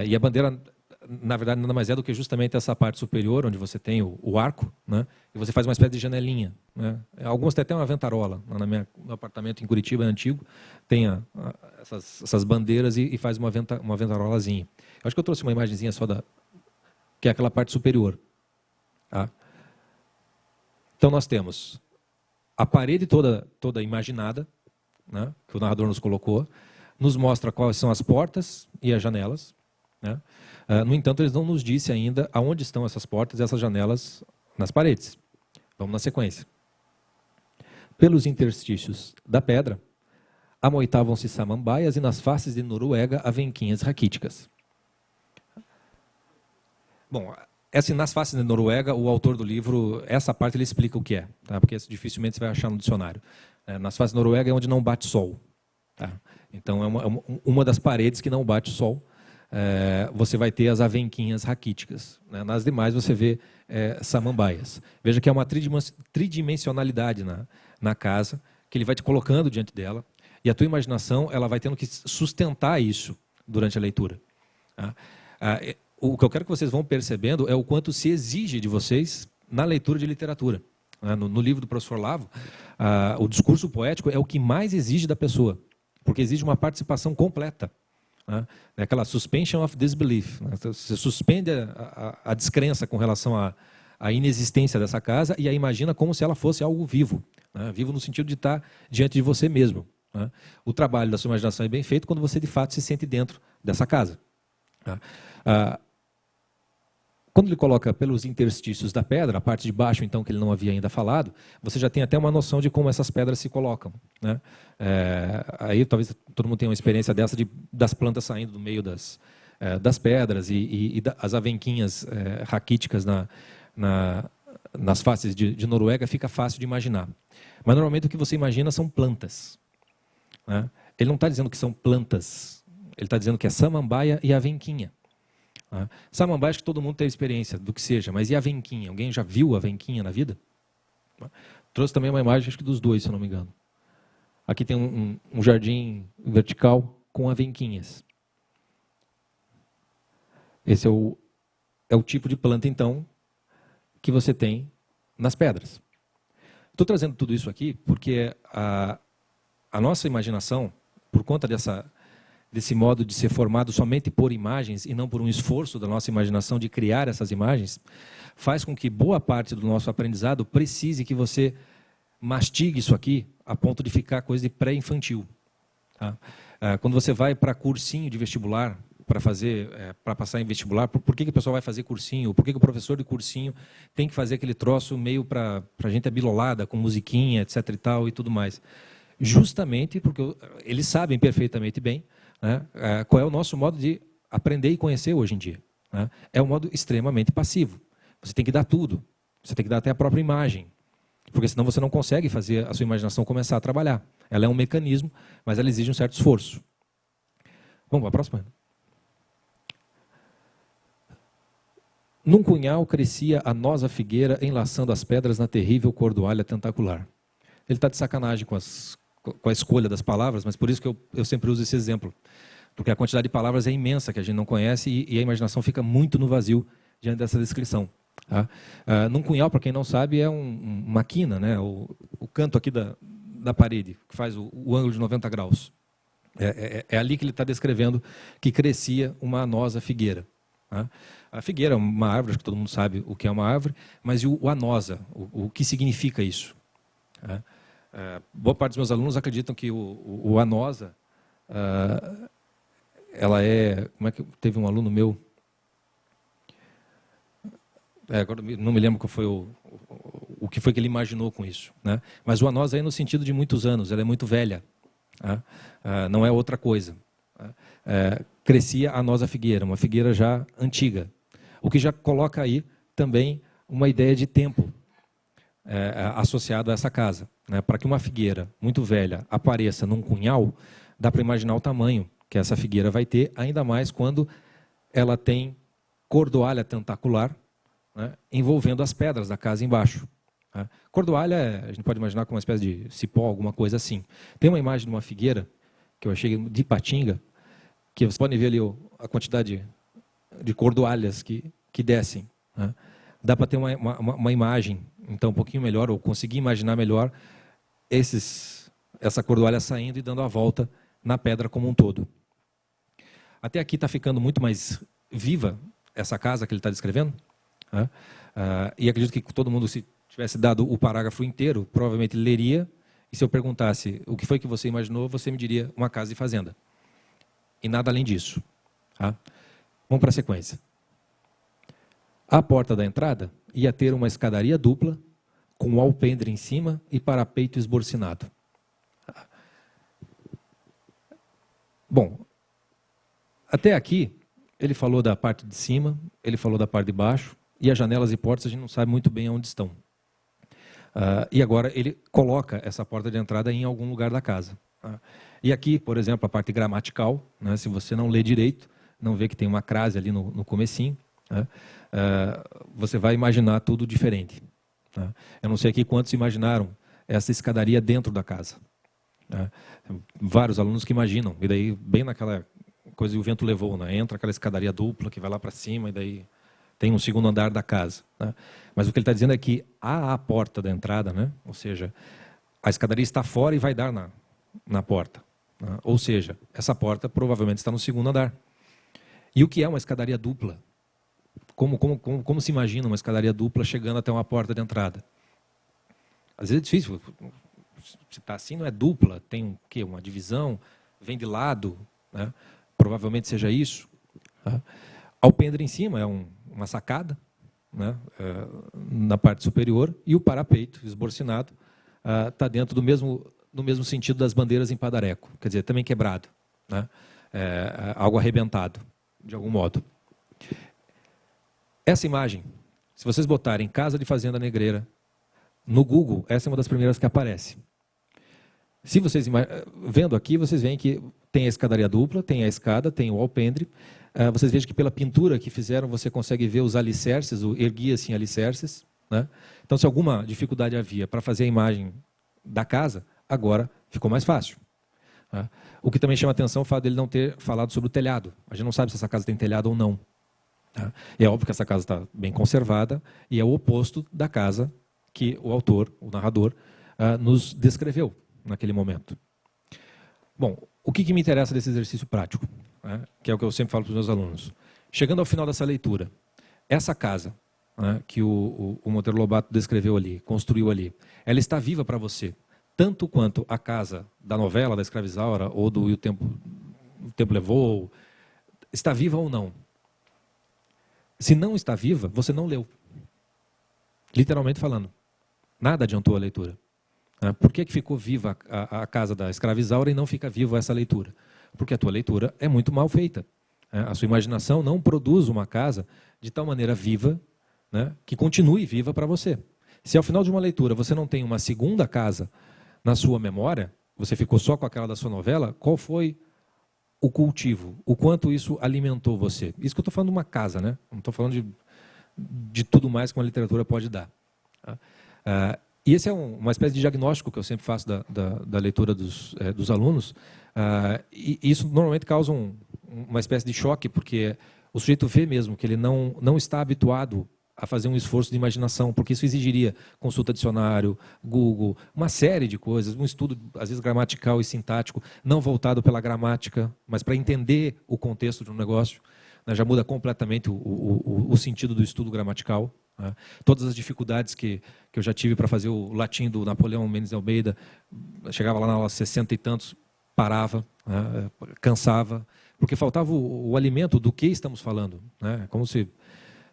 E a bandeira, na verdade, nada mais é do que justamente essa parte superior, onde você tem o arco, né? E você faz uma espécie de janelinha, né? Alguns têm até uma ventarola. No meu apartamento em Curitiba, é antigo, tem essas bandeiras e faz uma ventarolazinha. Eu acho que eu trouxe uma imagenzinha só que é aquela parte superior. Tá? Então, nós temos a parede toda imaginada, né? Que o narrador nos colocou, nos mostra quais são as portas e as janelas, né? No entanto, eles não nos disse ainda aonde estão essas portas e essas janelas nas paredes. Vamos na sequência. Pelos interstícios da pedra, amoitavam-se samambaias e nas faces de Noruega avenquinhas raquíticas. Bom, nas faces de Noruega, o autor do livro, essa parte ele explica o que é, tá? Porque dificilmente você vai achar no dicionário. Nas faces de Noruega é onde não bate sol. Tá? Então, é uma das paredes que não bate sol. Você vai ter as avenquinhas raquíticas. Né? Nas demais você vê samambaias. Veja que é uma tridimensionalidade na casa, que ele vai te colocando diante dela, e a tua imaginação ela vai tendo que sustentar isso durante a leitura. Tá? O que eu quero que vocês vão percebendo é o quanto se exige de vocês na leitura de literatura. No livro do professor Lavo, o discurso poético é o que mais exige da pessoa, porque exige uma participação completa. É aquela suspension of disbelief. Você suspende a descrença com relação à inexistência dessa casa e a imagina como se ela fosse algo vivo. Vivo no sentido de estar diante de você mesmo. O trabalho da sua imaginação é bem feito quando você, de fato, se sente dentro dessa casa. Quando ele coloca pelos interstícios da pedra, a parte de baixo, então, que ele não havia ainda falado, você já tem até uma noção de como essas pedras se colocam. Né? Aí talvez todo mundo tenha uma experiência dessa, das plantas saindo do meio das pedras e as avenquinhas raquíticas nas faces de Noruega, fica fácil de imaginar. Mas, normalmente, o que você imagina são plantas. Né? Ele não está dizendo que são plantas, ele está dizendo que é samambaia e avenquinha. Samambaia, acho que todo mundo tem experiência do que seja, mas e a avenquinha? Alguém já viu a avenquinha na vida? Trouxe também uma imagem, acho que dos dois, se eu não me engano. Aqui tem um jardim vertical com avenquinhas. Esse é o tipo de planta, então, que você tem nas pedras. Estou trazendo tudo isso aqui porque a nossa imaginação, por conta desse modo de ser formado somente por imagens e não por um esforço da nossa imaginação de criar essas imagens, faz com que boa parte do nosso aprendizado precise que você mastigue isso aqui a ponto de ficar coisa de pré-infantil. Tá? Quando você vai para cursinho de vestibular, para passar em vestibular, por que o pessoal vai fazer cursinho? Por que o professor de cursinho tem que fazer aquele troço meio para a gente abilolada, com musiquinha, etc. e tal, e tudo mais? Justamente porque eles sabem perfeitamente bem, né, qual é o nosso modo de aprender e conhecer hoje em dia. Né? É um modo extremamente passivo. Você tem que dar tudo. Você tem que dar até a própria imagem. Porque senão você não consegue fazer a sua imaginação começar a trabalhar. Ela é um mecanismo, mas ela exige um certo esforço. Vamos para a próxima? Num cunhal crescia a nosa figueira enlaçando as pedras na terrível cordoalha tentacular. Ele está de sacanagem com a escolha das palavras, mas por isso que eu sempre uso esse exemplo. Porque a quantidade de palavras é imensa, que a gente não conhece, e a imaginação fica muito no vazio diante dessa descrição. Tá? Num cunhal, para quem não sabe, é uma quina, né? o canto aqui da parede, que faz o ângulo de 90 graus. É ali que ele está descrevendo que crescia uma anosa figueira. Tá? A figueira é uma árvore, acho que todo mundo sabe o que é uma árvore, mas e o anosa, o que significa isso? Tá? Boa parte dos meus alunos acreditam que o anosa, ela é... Como é que teve um aluno meu? Agora não me lembro qual foi o que foi que ele imaginou com isso. Né? Mas o anosa é no sentido de muitos anos, ela é muito velha. Tá? Não é outra coisa. Tá? Crescia a nosa figueira, uma figueira já antiga. O que já coloca aí também uma ideia de tempo associado a essa casa. Né? Para que uma figueira muito velha apareça num cunhal, dá para imaginar o tamanho que essa figueira vai ter, ainda mais quando ela tem cordoalha tentacular, né, envolvendo as pedras da casa embaixo. Né? Cordoalha, a gente pode imaginar como uma espécie de cipó, alguma coisa assim. Tem uma imagem de uma figueira, que eu achei de Ipatinga, que vocês podem ver ali a quantidade de cordoalhas que descem. Né? Dá para ter uma imagem, então, um pouquinho melhor, ou conseguir imaginar melhor essa cordoalha saindo e dando a volta na pedra como um todo. Até aqui está ficando muito mais viva essa casa que ele está descrevendo. Né? E acredito que todo mundo, se tivesse dado o parágrafo inteiro, provavelmente leria, e se eu perguntasse o que foi que você imaginou, você me diria uma casa de fazenda. E nada além disso. Tá? Vamos para a sequência. A porta da entrada ia ter uma escadaria dupla, com um alpendre em cima e parapeito esborcinado. Bom, até aqui, ele falou da parte de cima, ele falou da parte de baixo, e as janelas e portas a gente não sabe muito bem onde estão. E agora ele coloca essa porta de entrada em algum lugar da casa. E aqui, por exemplo, a parte gramatical, né, se você não lê direito, não vê que tem uma crase ali no comecinho, né, você vai imaginar tudo diferente. Né? Eu não sei aqui quantos imaginaram essa escadaria dentro da casa. Né? Vários alunos que imaginam, e daí bem naquela coisa que o vento levou, né? Entra aquela escadaria dupla que vai lá para cima e daí tem um segundo andar da casa. Né? Mas o que ele está dizendo é que há a porta da entrada, né? Ou seja, a escadaria está fora e vai dar na porta. Né? Ou seja, essa porta provavelmente está no segundo andar. E o que é uma escadaria dupla? Como se imagina uma escadaria dupla chegando até uma porta de entrada? Às vezes é difícil. Se está assim, não é dupla, tem o quê? Uma divisão, vem de lado, né? Provavelmente seja isso. Tá? Alpendre em cima é uma sacada, né? Na parte superior, e o parapeito esborcinado está dentro do mesmo sentido das bandeiras em padareco, quer dizer, também quebrado, né? Algo arrebentado, de algum modo. Essa imagem, se vocês botarem Casa de Fazenda Negreira no Google, essa é uma das primeiras que aparece. Se vocês vendo aqui, vocês veem que tem a escadaria dupla, tem a escada, tem o alpendre. Vocês vejam que pela pintura que fizeram, você consegue ver os alicerces, erguia-se em alicerces. Né? Então, se alguma dificuldade havia para fazer a imagem da casa, agora ficou mais fácil. Né? O que também chama atenção é o fato dele não ter falado sobre o telhado. A gente não sabe se essa casa tem telhado ou não. Tá? E é óbvio que essa casa está bem conservada e é o oposto da casa que o autor, o narrador, nos descreveu naquele momento. Bom, o que me interessa desse exercício prático? Né? Que é o que eu sempre falo para os meus alunos. Chegando ao final dessa leitura, essa casa, né, que o Monteiro Lobato descreveu ali, construiu ali, ela está viva para você, tanto quanto a casa da novela, da Escravizaura, ou do O Tempo Levou, está viva ou não? Se não está viva, você não leu. Literalmente falando. Nada adiantou a leitura. Por que ficou viva a casa da Escravizaura e não fica viva essa leitura? Porque a tua leitura é muito mal feita. A sua imaginação não produz uma casa de tal maneira viva, né, que continue viva para você. Se ao final de uma leitura você não tem uma segunda casa na sua memória, você ficou só com aquela da sua novela, qual foi o cultivo? O quanto isso alimentou você? Isso que eu estou falando de uma casa, né? Não estou falando de tudo mais que uma literatura pode dar. E esse é uma espécie de diagnóstico que eu sempre faço da leitura dos alunos. E isso normalmente causa uma espécie de choque, porque o sujeito vê mesmo que ele não está habituado a fazer um esforço de imaginação, porque isso exigiria consulta de dicionário, Google, uma série de coisas, um estudo, às vezes, gramatical e sintático, não voltado pela gramática, mas para entender o contexto de um negócio. Né, já muda completamente o sentido do estudo gramatical. Né? Todas as dificuldades que eu já tive para fazer o latim do Napoleão Mendes de Almeida, chegava lá na aula 60 e tantos, parava, né, cansava, porque faltava o alimento do que estamos falando. Né? Como se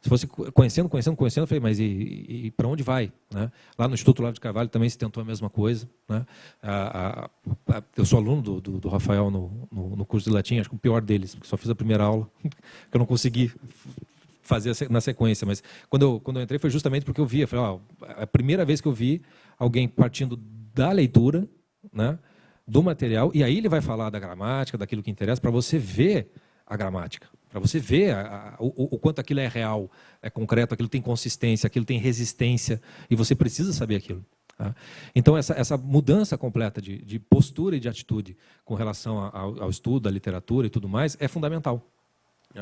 fosse conhecendo, eu falei, mas e para onde vai? Né? Lá no Instituto Olavo de Carvalho também se tentou a mesma coisa. Né? Eu sou aluno do Rafael no curso de latim, acho que o pior deles, porque só fiz a primeira aula, que eu não consegui fazer na sequência. Mas quando eu entrei foi justamente porque eu via, falei, a primeira vez que eu vi alguém partindo da leitura, né, do material, e aí ele vai falar da gramática, daquilo que interessa, para você ver a gramática, para você ver o quanto aquilo é real, é concreto, aquilo tem consistência, aquilo tem resistência, e você precisa saber aquilo. Tá? Então, essa mudança completa de postura e de atitude com relação ao estudo, à literatura e tudo mais, é fundamental.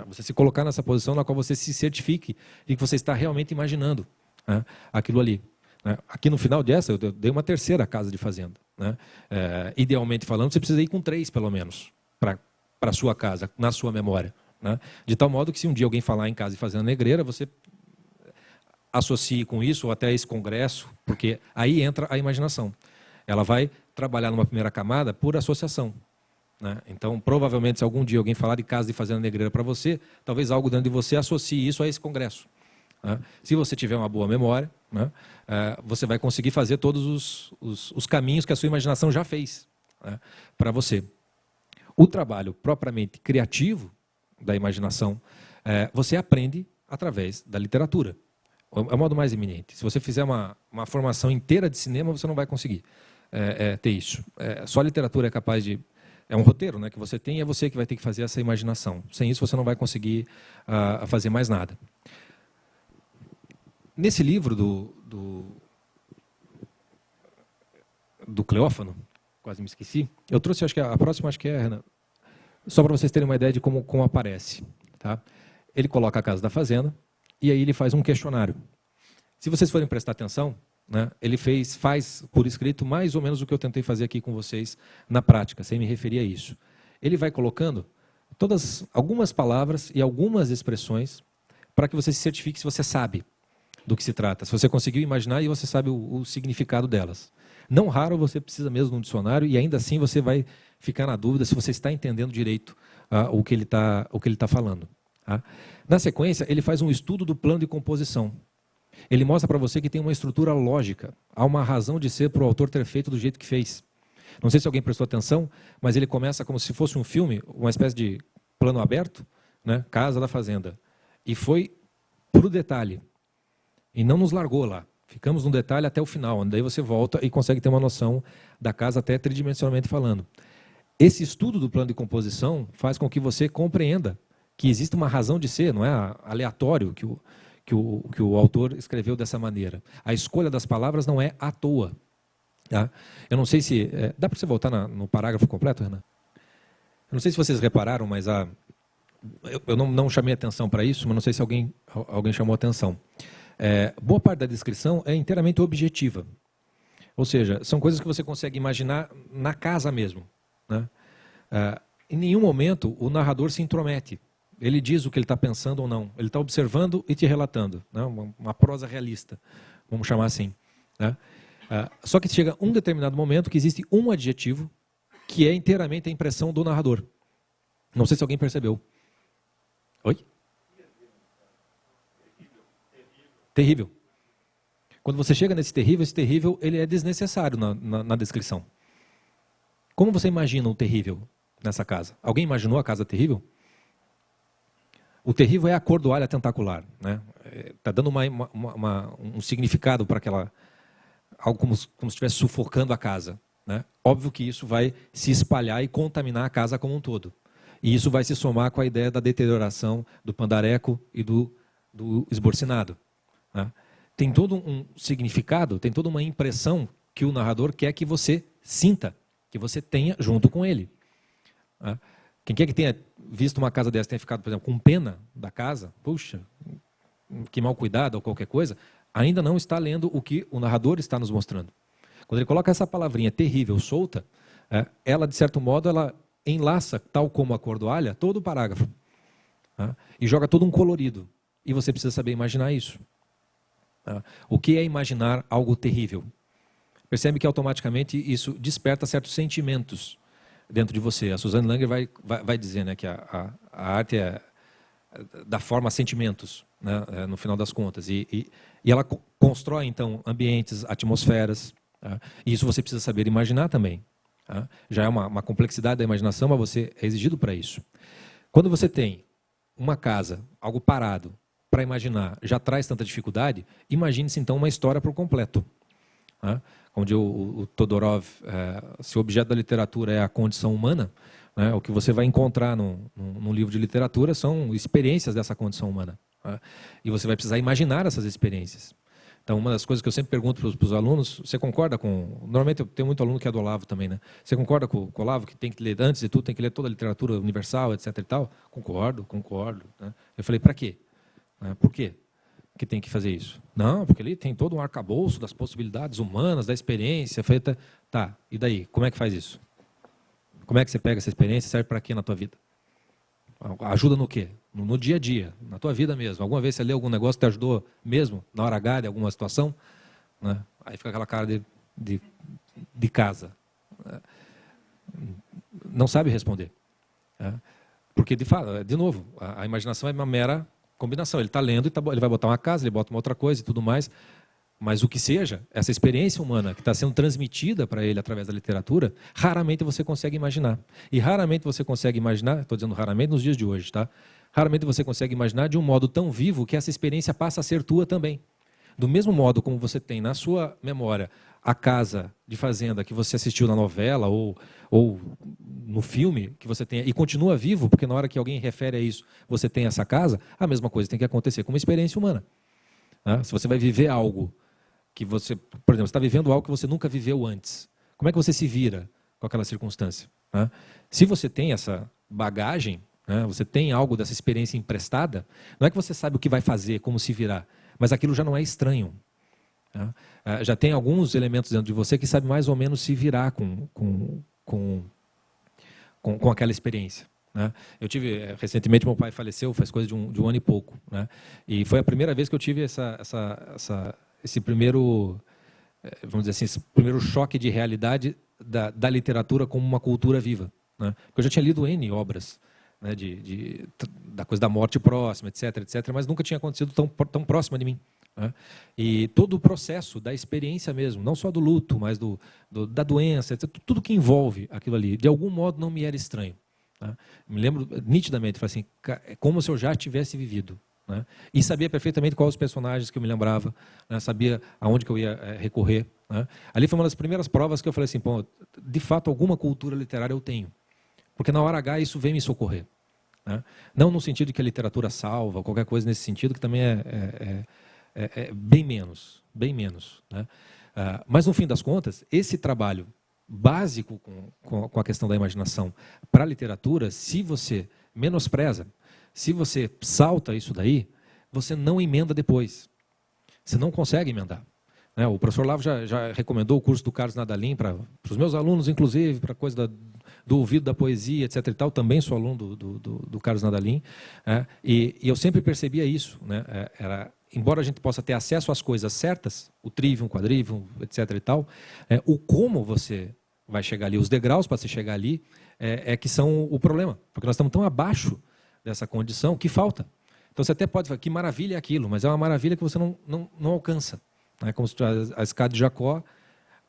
Você se colocar nessa posição na qual você se certifique de que você está realmente imaginando, né, aquilo ali. Né? Aqui no final dessa, eu dei uma terceira casa de fazenda. Né? Idealmente falando, você precisa ir com 3, pelo menos, para a sua casa, na sua memória. Né? De tal modo que se um dia alguém falar em casa de fazenda negreira, você associe com isso, ou até esse congresso, porque aí entra a imaginação. Ela vai trabalhar numa primeira camada por associação. Né? Então, provavelmente, se algum dia alguém falar de casa de fazenda negreira para você, talvez algo dentro de você associe isso a esse congresso. Né? Se você tiver uma boa memória, né, você vai conseguir fazer todos os caminhos que a sua imaginação já fez, né, para você. O trabalho propriamente criativo da imaginação, você aprende através da literatura. É o modo mais eminente. Se você fizer uma formação inteira de cinema, você não vai conseguir ter isso. Só a literatura é capaz de... É um roteiro, né, que você tem e é você que vai ter que fazer essa imaginação. Sem isso, você não vai conseguir fazer mais nada. Nesse livro do Cleófano, quase me esqueci, eu trouxe, acho que a próxima, acho que é, Renan, só para vocês terem uma ideia de como aparece. Tá? Ele coloca a casa da fazenda e aí ele faz um questionário. Se vocês forem prestar atenção, né, ele faz por escrito mais ou menos o que eu tentei fazer aqui com vocês na prática, sem me referir a isso. Ele vai colocando algumas palavras e algumas expressões para que você se certifique se você sabe do que se trata, se você conseguiu imaginar e você sabe o significado delas. Não raro você precisa mesmo de um dicionário e ainda assim você vai ficar na dúvida se você está entendendo direito o que ele tá falando. Tá? Na sequência, ele faz um estudo do plano de composição. Ele mostra para você que tem uma estrutura lógica, há uma razão de ser para o autor ter feito do jeito que fez. Não sei se alguém prestou atenção, mas ele começa como se fosse um filme, uma espécie de plano aberto, né? Casa da fazenda. E foi para o detalhe. E não nos largou lá. Ficamos no detalhe até o final. Daí você volta e consegue ter uma noção da casa até tridimensionalmente falando. Esse estudo do plano de composição faz com que você compreenda que existe uma razão de ser, não é aleatório que o autor escreveu dessa maneira. A escolha das palavras não é à toa. Tá? Eu não sei se... dá para você voltar no parágrafo completo, Renan? Eu não sei se vocês repararam, mas eu não chamei atenção para isso, mas não sei se alguém chamou atenção. Boa parte da descrição é inteiramente objetiva. Ou seja, são coisas que você consegue imaginar na casa mesmo. Né? Em nenhum momento o narrador se intromete. Ele diz o que ele está pensando ou não. Ele está observando e te relatando. Né? Uma prosa realista, vamos chamar assim. Né? Só que chega um determinado momento que existe um adjetivo que é inteiramente a impressão do narrador. Não sei se alguém percebeu. Oi? Terrível. Quando você chega nesse terrível, esse terrível ele é desnecessário na descrição. Como você imagina o terrível nessa casa? Alguém imaginou a casa terrível? O terrível é a cordoalha tentacular. Né? Tá dando um significado para aquela... Algo como se estivesse sufocando a casa. Né? Óbvio que isso vai se espalhar e contaminar a casa como um todo. E isso vai se somar com a ideia da deterioração do pandareco e do esborcinado. Né? Tem todo um significado, tem toda uma impressão que o narrador quer que você sinta, que você tenha junto com ele. Né? Quem quer que tenha visto uma casa dessa, tenha ficado, por exemplo, com pena da casa, puxa, que mal cuidado ou qualquer coisa, ainda não está lendo o que o narrador está nos mostrando. Quando ele coloca essa palavrinha terrível, solta, ela, de certo modo, ela enlaça, tal como a cordoalha, todo o parágrafo. E joga todo um colorido. E você precisa saber imaginar isso. O que é imaginar algo terrível? Percebe que automaticamente isso desperta certos sentimentos dentro de você. A Suzanne Langer vai dizer, né, que a arte dá forma a sentimentos, né, no final das contas. E ela constrói, então, ambientes, atmosferas. E isso você precisa saber imaginar também. Já é uma complexidade da imaginação, mas você é exigido para isso. Quando você tem uma casa, algo parado, para imaginar, já traz tanta dificuldade, imagine-se então uma história por completo. Onde o Todorov, se o objeto da literatura é a condição humana, né, o que você vai encontrar num livro de literatura são experiências dessa condição humana. E você vai precisar imaginar essas experiências. Então, uma das coisas que eu sempre pergunto para os alunos, você concorda com... Normalmente eu tenho muito aluno que é do Olavo também, né? Você concorda com o Olavo que tem que ler, antes de tudo, tem que ler toda a literatura universal, etc. e tal? Concordo. Né? Eu falei, para quê? Por quê que tem que fazer isso? Não, porque ele tem todo um arcabouço das possibilidades humanas, da experiência. Eu falei, tá, e daí? Como é que faz isso? Como é que você pega essa experiência e serve para quê na tua vida? Ajuda no quê? No dia a dia, na tua vida mesmo. Alguma vez você leu algum negócio que te ajudou mesmo, na hora H, de alguma situação? Né? Aí fica aquela cara de casa. Não sabe responder. Porque, de novo, a imaginação é uma mera combinação. Ele está lendo, ele vai botar uma casa, ele bota uma outra coisa e tudo mais. Mas o que seja, essa experiência humana que está sendo transmitida para ele através da literatura, raramente você consegue imaginar. E raramente você consegue imaginar, estou dizendo raramente nos dias de hoje, tá? Raramente você consegue imaginar de um modo tão vivo que essa experiência passa a ser tua também. Do mesmo modo como você tem na sua memória a casa de fazenda que você assistiu na novela ou no filme que você tem e continua vivo, porque na hora que alguém refere a isso, você tem essa casa, a mesma coisa tem que acontecer com uma experiência humana. Se você vai viver algo que você, por exemplo, está vivendo algo que você nunca viveu antes, como é que você se vira com aquela circunstância? Se você tem essa bagagem, você tem algo dessa experiência emprestada, não é que você sabe o que vai fazer, como se virar, mas aquilo já não é estranho. Já tem alguns elementos dentro de você que sabe mais ou menos se virar com aquela experiência. Eu tive, recentemente, meu pai faleceu, faz coisa de um ano e pouco. E foi a primeira vez que eu tive esse primeiro, vamos dizer assim, esse primeiro choque de realidade da literatura como uma cultura viva. Porque eu já tinha lido N obras, da coisa da morte próxima, etc., mas nunca tinha acontecido tão próxima de mim. E todo o processo da experiência mesmo, não só do luto, mas da doença, etc., tudo que envolve aquilo ali, de algum modo não me era estranho. Me lembro nitidamente, falei assim, é como se eu já tivesse vivido. E sabia perfeitamente quais os personagens que eu me lembrava, sabia aonde que eu ia recorrer. Ali foi uma das primeiras provas que eu falei assim, pô, de fato alguma cultura literária eu tenho, porque na hora H isso vem me socorrer. Não no sentido de que a literatura salva, qualquer coisa nesse sentido, que também é bem menos. Mas no fim das contas, esse trabalho básico com a questão da imaginação para a literatura, se você menospreza, se você salta isso daí, você não emenda depois. Você não consegue emendar. O professor Olavo já recomendou o curso do Carlos Nadalim para os meus alunos, inclusive, para a coisa do ouvido da poesia, etc. e tal. Também sou aluno do Carlos Nadalim. E eu sempre percebia isso. Embora a gente possa ter acesso às coisas certas, o trivium, o quadrivium, etc. e tal, o como você vai chegar ali, os degraus para você chegar ali, que são o problema. Porque nós estamos tão abaixo dessa condição que falta. Então você até pode falar, que maravilha é aquilo, mas é uma maravilha que você não alcança. É como se a escada de Jacó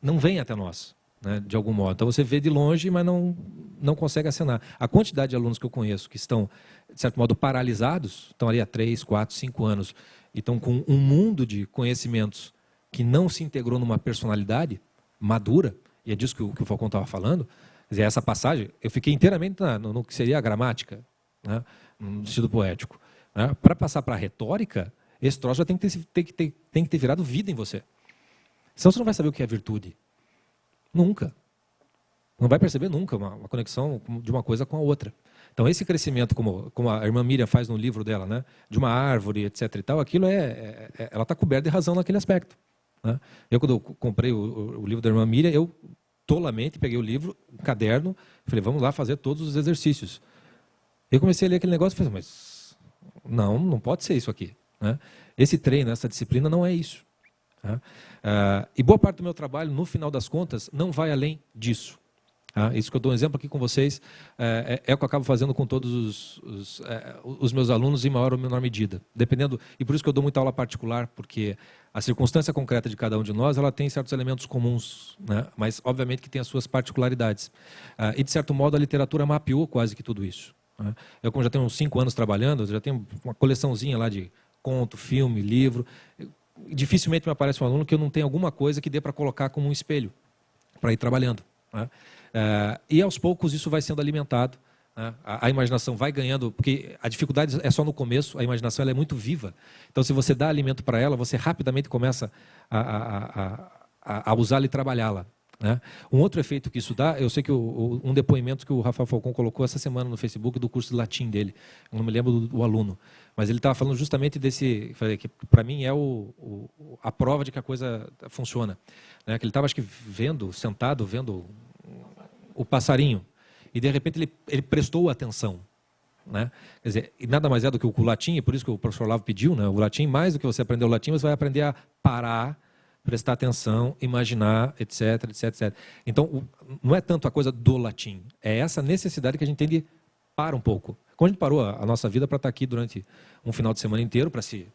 não vem até nós, de algum modo. Então você vê de longe, mas não consegue acenar. A quantidade de alunos que eu conheço que estão, de certo modo, paralisados, estão ali há 3, 4, 5 anos, e estão com um mundo de conhecimentos que não se integrou numa personalidade madura, e é disso que o Falcão estava falando. Quer dizer, essa passagem, eu fiquei inteiramente no que seria a gramática, no sentido poético. Para passar para a retórica, esse troço já tem que ter virado vida em você. Senão você não vai saber o que é virtude. Nunca. Não vai perceber nunca uma conexão de uma coisa com a outra. Então, esse crescimento, como a irmã Miriam faz no livro dela, de uma árvore, etc. e tal, aquilo ela está coberta de razão naquele aspecto. Eu, quando eu comprei o livro da irmã Miriam, eu tolamente peguei o livro, um caderno, falei, vamos lá fazer todos os exercícios. Eu comecei a ler aquele negócio e falei, mas não pode ser isso aqui. Esse treino, essa disciplina não é isso. E boa parte do meu trabalho, no final das contas, não vai além disso. Isso que eu dou um exemplo aqui com vocês é o que eu acabo fazendo com todos os meus alunos em maior ou menor medida. Dependendo, e por isso que eu dou muita aula particular, porque a circunstância concreta de cada um de nós, ela tem certos elementos comuns, mas obviamente que tem as suas particularidades. E de certo modo a literatura mapeou quase que tudo isso. Eu, como já tenho uns 5 anos trabalhando, já tenho uma coleçãozinha lá de conto, filme, livro. Dificilmente me aparece um aluno que eu não tenha alguma coisa que dê para colocar como um espelho, para ir trabalhando. E aos poucos isso vai sendo alimentado né? A imaginação vai ganhando, porque a dificuldade é só no começo, a imaginação ela é muito viva. Então, se você dá alimento para ela, você rapidamente começa a usá-la e trabalhá-la, né? Um outro efeito que isso dá, eu sei que um depoimento que o Rafael Falcão colocou essa semana no Facebook do curso de latim dele, eu não me lembro do aluno, mas ele estava falando justamente desse, que para mim é a prova de que a coisa funciona, né? Que ele estava, acho que, sentado, vendo o passarinho, e de repente ele prestou atenção, né? Quer dizer, e nada mais é do que o latim, e por isso que o professor Olavo pediu, né? O latim, mais do que você aprender o latim, você vai aprender a parar, prestar atenção, imaginar, etc, etc, etc. Então, não é tanto a coisa do latim, é essa necessidade que a gente tem de parar um pouco. Quando a gente parou a nossa vida para estar aqui durante um final de semana inteiro, para se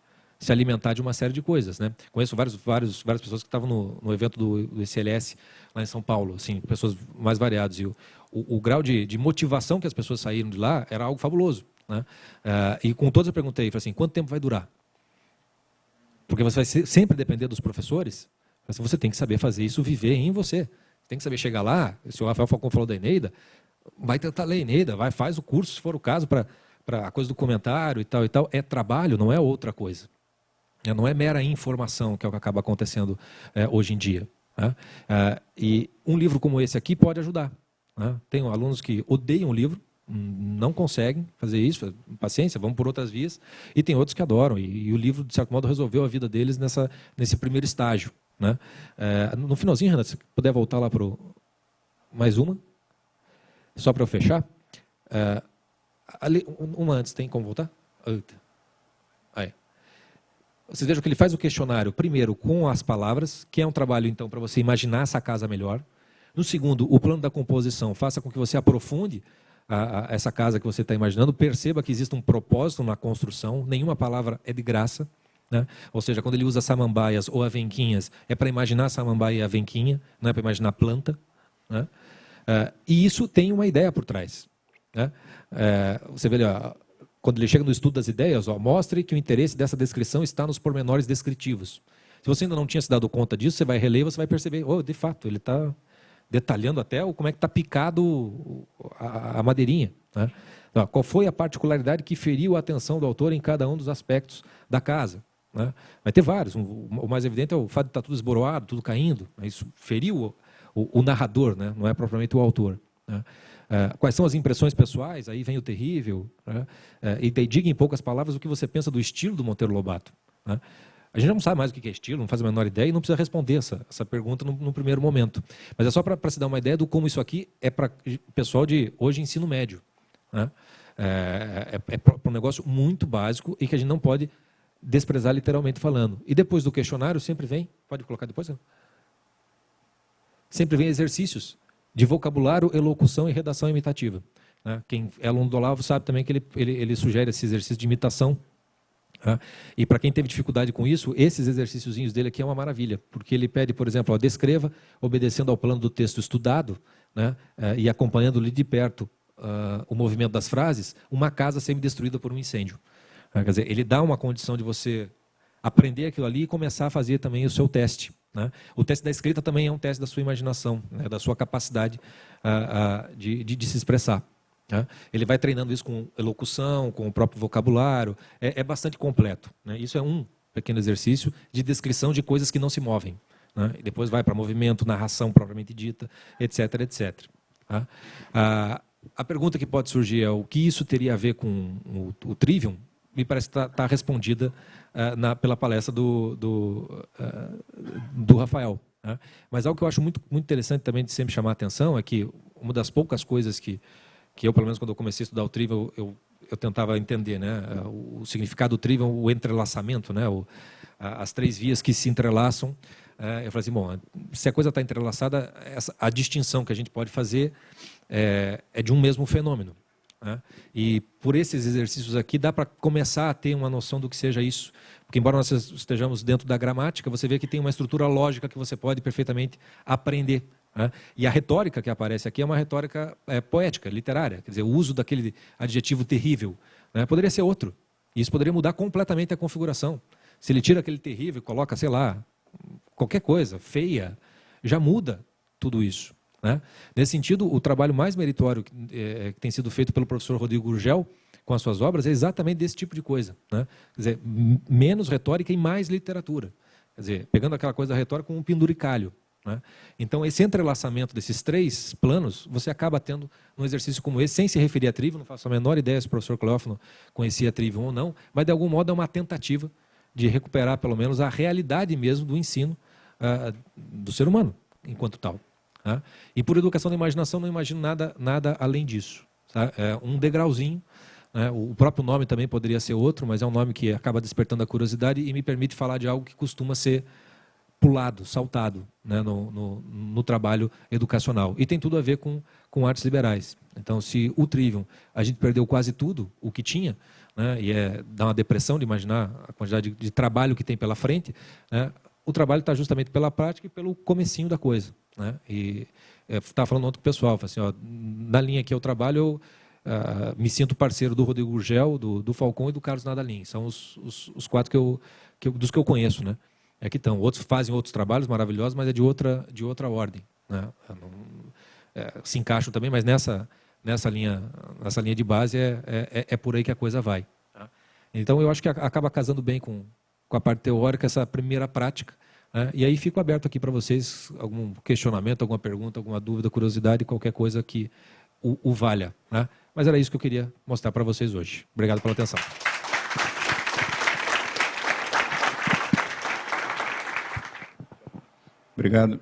alimentar de uma série de coisas, né? Conheço várias pessoas que estavam no evento do ICLS, lá em São Paulo, assim, pessoas mais variadas. E o grau de motivação que as pessoas saíram de lá era algo fabuloso, né? E com todos eu perguntei, falei assim, quanto tempo vai durar? Porque você vai sempre depender dos professores, você tem que saber fazer isso viver em você. Tem que saber chegar lá, se o Rafael Falcão falou da Eneida, vai tentar ler a Eneida, faz o curso, se for o caso, para a coisa do comentário e tal e tal. É trabalho, não é outra coisa. Não é mera informação, que é o que acaba acontecendo hoje em dia, né? E um livro como esse aqui pode ajudar, né? Tenho alunos que odeiam o livro, não conseguem fazer isso, paciência, vamos por outras vias, e tem outros que adoram, e o livro, de certo modo, resolveu a vida deles nesse primeiro estágio, né? No finalzinho, Renato, se puder voltar lá para mais uma, só para eu fechar. Ali, uma antes, tem como voltar? Aí. Vocês vejam que ele faz o questionário, primeiro, com as palavras, que é um trabalho, então, para você imaginar essa casa melhor. No segundo, o plano da composição, faça com que você aprofunde essa casa que você está imaginando, perceba que existe um propósito na construção, nenhuma palavra é de graça, né? Ou seja, quando ele usa samambaias ou avenquinhas, é para imaginar a samambaia e a avenquinha, não é para imaginar a planta, né? E isso tem uma ideia por trás, né? Você vê ali, ó, quando ele chega no estudo das ideias, mostre que o interesse dessa descrição está nos pormenores descritivos. Se você ainda não tinha se dado conta disso, você vai reler e você vai perceber, de fato, ele está detalhando até como é que está picado a madeirinha, né? Qual foi a particularidade que feriu a atenção do autor em cada um dos aspectos da casa, né? Vai ter vários. O mais evidente é o fato de estar tudo esboroado, tudo caindo. Isso feriu o narrador, né? Não é propriamente o autor, né? Quais são as impressões pessoais? Aí vem o terrível, né? E diga em poucas palavras o que você pensa do estilo do Monteiro Lobato, né? A gente não sabe mais o que é estilo, não faz a menor ideia e não precisa responder essa pergunta no primeiro momento. Mas é só para se dar uma ideia do como isso aqui é para o pessoal de hoje ensino médio, né? Para um negócio muito básico e que a gente não pode desprezar literalmente falando. E depois do questionário sempre vem, pode colocar depois? Não? Sempre vem exercícios de vocabulário, elocução e redação imitativa, né? Quem é aluno do Olavo sabe também que ele sugere esse exercício de imitação. E para quem teve dificuldade com isso, esses exercíciozinhos dele aqui é uma maravilha, porque ele pede, por exemplo, descreva, obedecendo ao plano do texto estudado, né, e acompanhando-lhe de perto o movimento das frases, uma casa semi-destruída por um incêndio. Quer dizer, ele dá uma condição de você aprender aquilo ali e começar a fazer também o seu teste, né? O teste da escrita também é um teste da sua imaginação, né, da sua capacidade de se expressar. Ele vai treinando isso com elocução, com o próprio vocabulário, é bastante completo, né? Isso é um pequeno exercício de descrição de coisas que não se movem, né? E depois vai para movimento, narração propriamente dita, etc, etc. A pergunta que pode surgir é o que isso teria a ver com o Trivium, me parece que está respondida pela palestra do Rafael, né? Mas algo que eu acho muito, muito interessante também de sempre chamar a atenção é que uma das poucas coisas que eu, pelo menos quando eu comecei a estudar o Trivium, eu tentava entender, né, o significado do Trivium, o entrelaçamento, né, as três vias que se entrelaçam. Eu falei assim, bom, se a coisa está entrelaçada, a distinção que a gente pode fazer é de um mesmo fenômeno, né? E por esses exercícios aqui dá para começar a ter uma noção do que seja isso. Porque embora nós estejamos dentro da gramática, você vê que tem uma estrutura lógica que você pode perfeitamente aprender, né? E a retórica que aparece aqui é uma retórica poética, literária. Quer dizer, o uso daquele adjetivo terrível, né, poderia ser outro. E isso poderia mudar completamente a configuração. Se ele tira aquele terrível e coloca, sei lá, qualquer coisa, feia, já muda tudo isso, né? Nesse sentido, o trabalho mais meritório que tem sido feito pelo professor Rodrigo Gurgel com as suas obras é exatamente desse tipo de coisa, né? Quer dizer, menos retórica e mais literatura. Quer dizer, pegando aquela coisa da retórica com um penduricalho, né? Então, esse entrelaçamento desses 3 planos, você acaba tendo um exercício como esse, sem se referir a Trivium, não faço a menor ideia se o professor Cleófano conhecia Trivium ou não, mas de algum modo é uma tentativa de recuperar pelo menos a realidade mesmo do ensino do ser humano, enquanto tal. Tá? E por educação da imaginação não imagino nada além disso. Tá? É um degrauzinho, né? O próprio nome também poderia ser outro, mas é um nome que acaba despertando a curiosidade e me permite falar de algo que costuma ser pulado, saltado, né, no trabalho educacional. E tem tudo a ver com artes liberais. Então, se o Trivium, a gente perdeu quase tudo o que tinha, né, e dá uma depressão de imaginar a quantidade de trabalho que tem pela frente, né, o trabalho está justamente pela prática e pelo comecinho da coisa. Né? E estava falando ontem com o pessoal, assim, ó, na linha que eu trabalho, eu me sinto parceiro do Rodrigo Gurgel, do Falcon e do Carlos Nadalim. São os 4 dos que eu conheço, né? É que estão. Outros fazem outros trabalhos maravilhosos, mas é de outra ordem. Né? Se encaixam também, mas nessa linha de base é por aí que a coisa vai. Tá? Então, eu acho que acaba casando bem com a parte teórica, essa primeira prática. Né? E aí fico aberto aqui para vocês, algum questionamento, alguma pergunta, alguma dúvida, curiosidade, qualquer coisa que o valha. Né? Mas era isso que eu queria mostrar para vocês hoje. Obrigado pela atenção. Obrigado.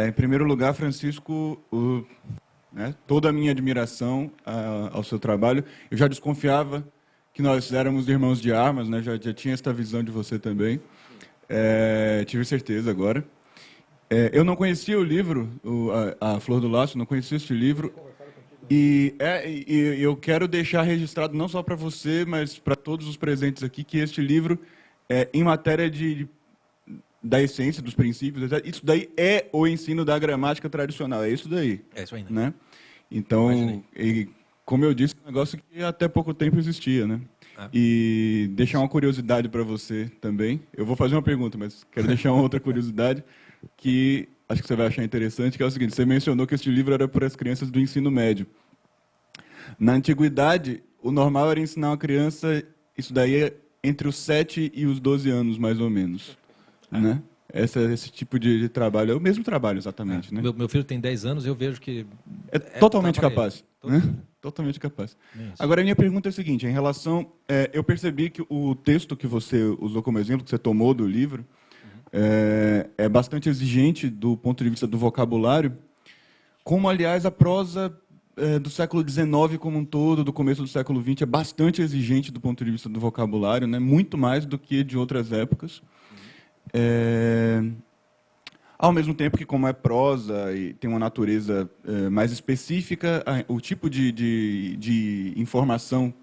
Em primeiro lugar, Francisco, toda a minha admiração ao seu trabalho. Eu já desconfiava que nós éramos irmãos de armas, né? Já tinha esta visão de você também. Tive certeza agora. Eu não conhecia o livro, A Flor do Laço, não conhecia este livro. E eu quero deixar registrado, não só para você, mas para todos os presentes aqui, que este livro, em matéria da essência, dos princípios, isso daí é o ensino da gramática tradicional, é isso daí. É isso aí, né? Então, como eu disse, é um negócio que até pouco tempo existia, né? E deixar uma curiosidade para você também. Eu vou fazer uma pergunta, mas quero deixar uma outra curiosidade que acho que você vai achar interessante, que é o seguinte: você mencionou que este livro era para as crianças do ensino médio. Na antiguidade, o normal era ensinar uma criança, isso daí entre os 7 e os 12 anos, mais ou menos. Né? Esse tipo de trabalho é o mesmo trabalho, exatamente. Né? Meu filho tem 10 anos, eu vejo que... É totalmente capaz. Né? Totalmente capaz. Agora, a minha pergunta é a seguinte, em relação... eu percebi que o texto que você usou como exemplo, que você tomou do livro, é bastante exigente do ponto de vista do vocabulário, como, aliás, a prosa do século XIX como um todo, do começo do século XX, é bastante exigente do ponto de vista do vocabulário, né? Muito mais do que de outras épocas. Ao mesmo tempo que, como é prosa e tem uma natureza mais específica, o tipo de informação,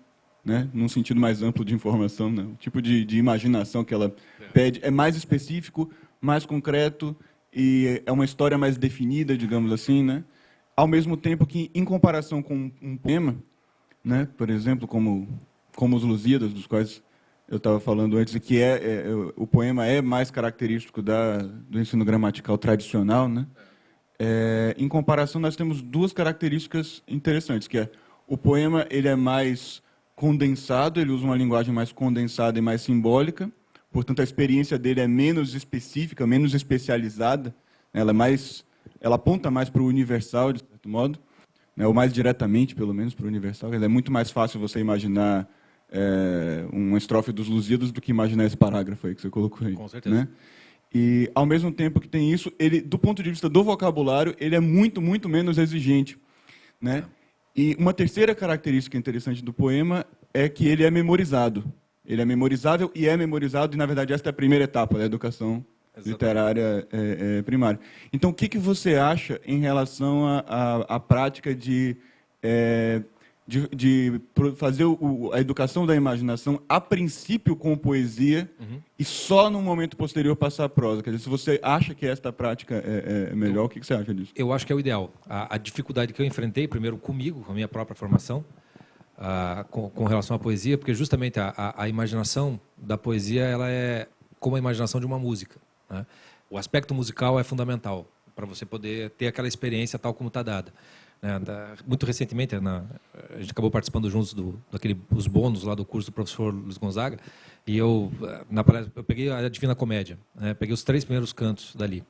né, num sentido mais amplo de informação, né, o tipo de imaginação que ela pede é mais específico, mais concreto, e é uma história mais definida, digamos assim, né? Ao mesmo tempo que, em comparação com um poema, né, por exemplo, como Os Lusíadas, dos quais eu estava falando antes, que o poema é mais característico do ensino gramatical tradicional, né? Em comparação, nós temos 2 características interessantes, que é o poema ele é mais condensado, ele usa uma linguagem mais condensada e mais simbólica, portanto, a experiência dele é menos específica, menos especializada, né? Ela aponta mais para o universal, de certo modo, né? Ou mais diretamente, pelo menos, para o universal. É muito mais fácil você imaginar uma estrofe dos Lusíadas do que imaginar esse parágrafo aí que você colocou aí. Com certeza. Né? E, ao mesmo tempo que tem isso, ele, do ponto de vista do vocabulário, ele é muito, muito menos exigente. Né? E uma terceira característica interessante do poema é que ele é memorizado. Ele é memorizável e é memorizado, e, na verdade, esta é a primeira etapa da educação literária primária. Então, o que você acha em relação à prática de fazer a educação da imaginação, a princípio com poesia, e só no momento posterior passar a prosa? Quer dizer, se você acha que esta prática é melhor, o que você acha disso? Eu acho que é o ideal. A dificuldade que eu enfrentei, primeiro comigo, com a minha própria formação, com relação à poesia, porque justamente a imaginação da poesia ela é como a imaginação de uma música. Né? O aspecto musical é fundamental. para você poder ter aquela experiência tal como está dada. Muito recentemente, a gente acabou participando juntos dos bônus lá do curso do professor Luiz Gonzaga, e na palestra, eu peguei a Divina Comédia, né, peguei os 3 primeiros cantos dali.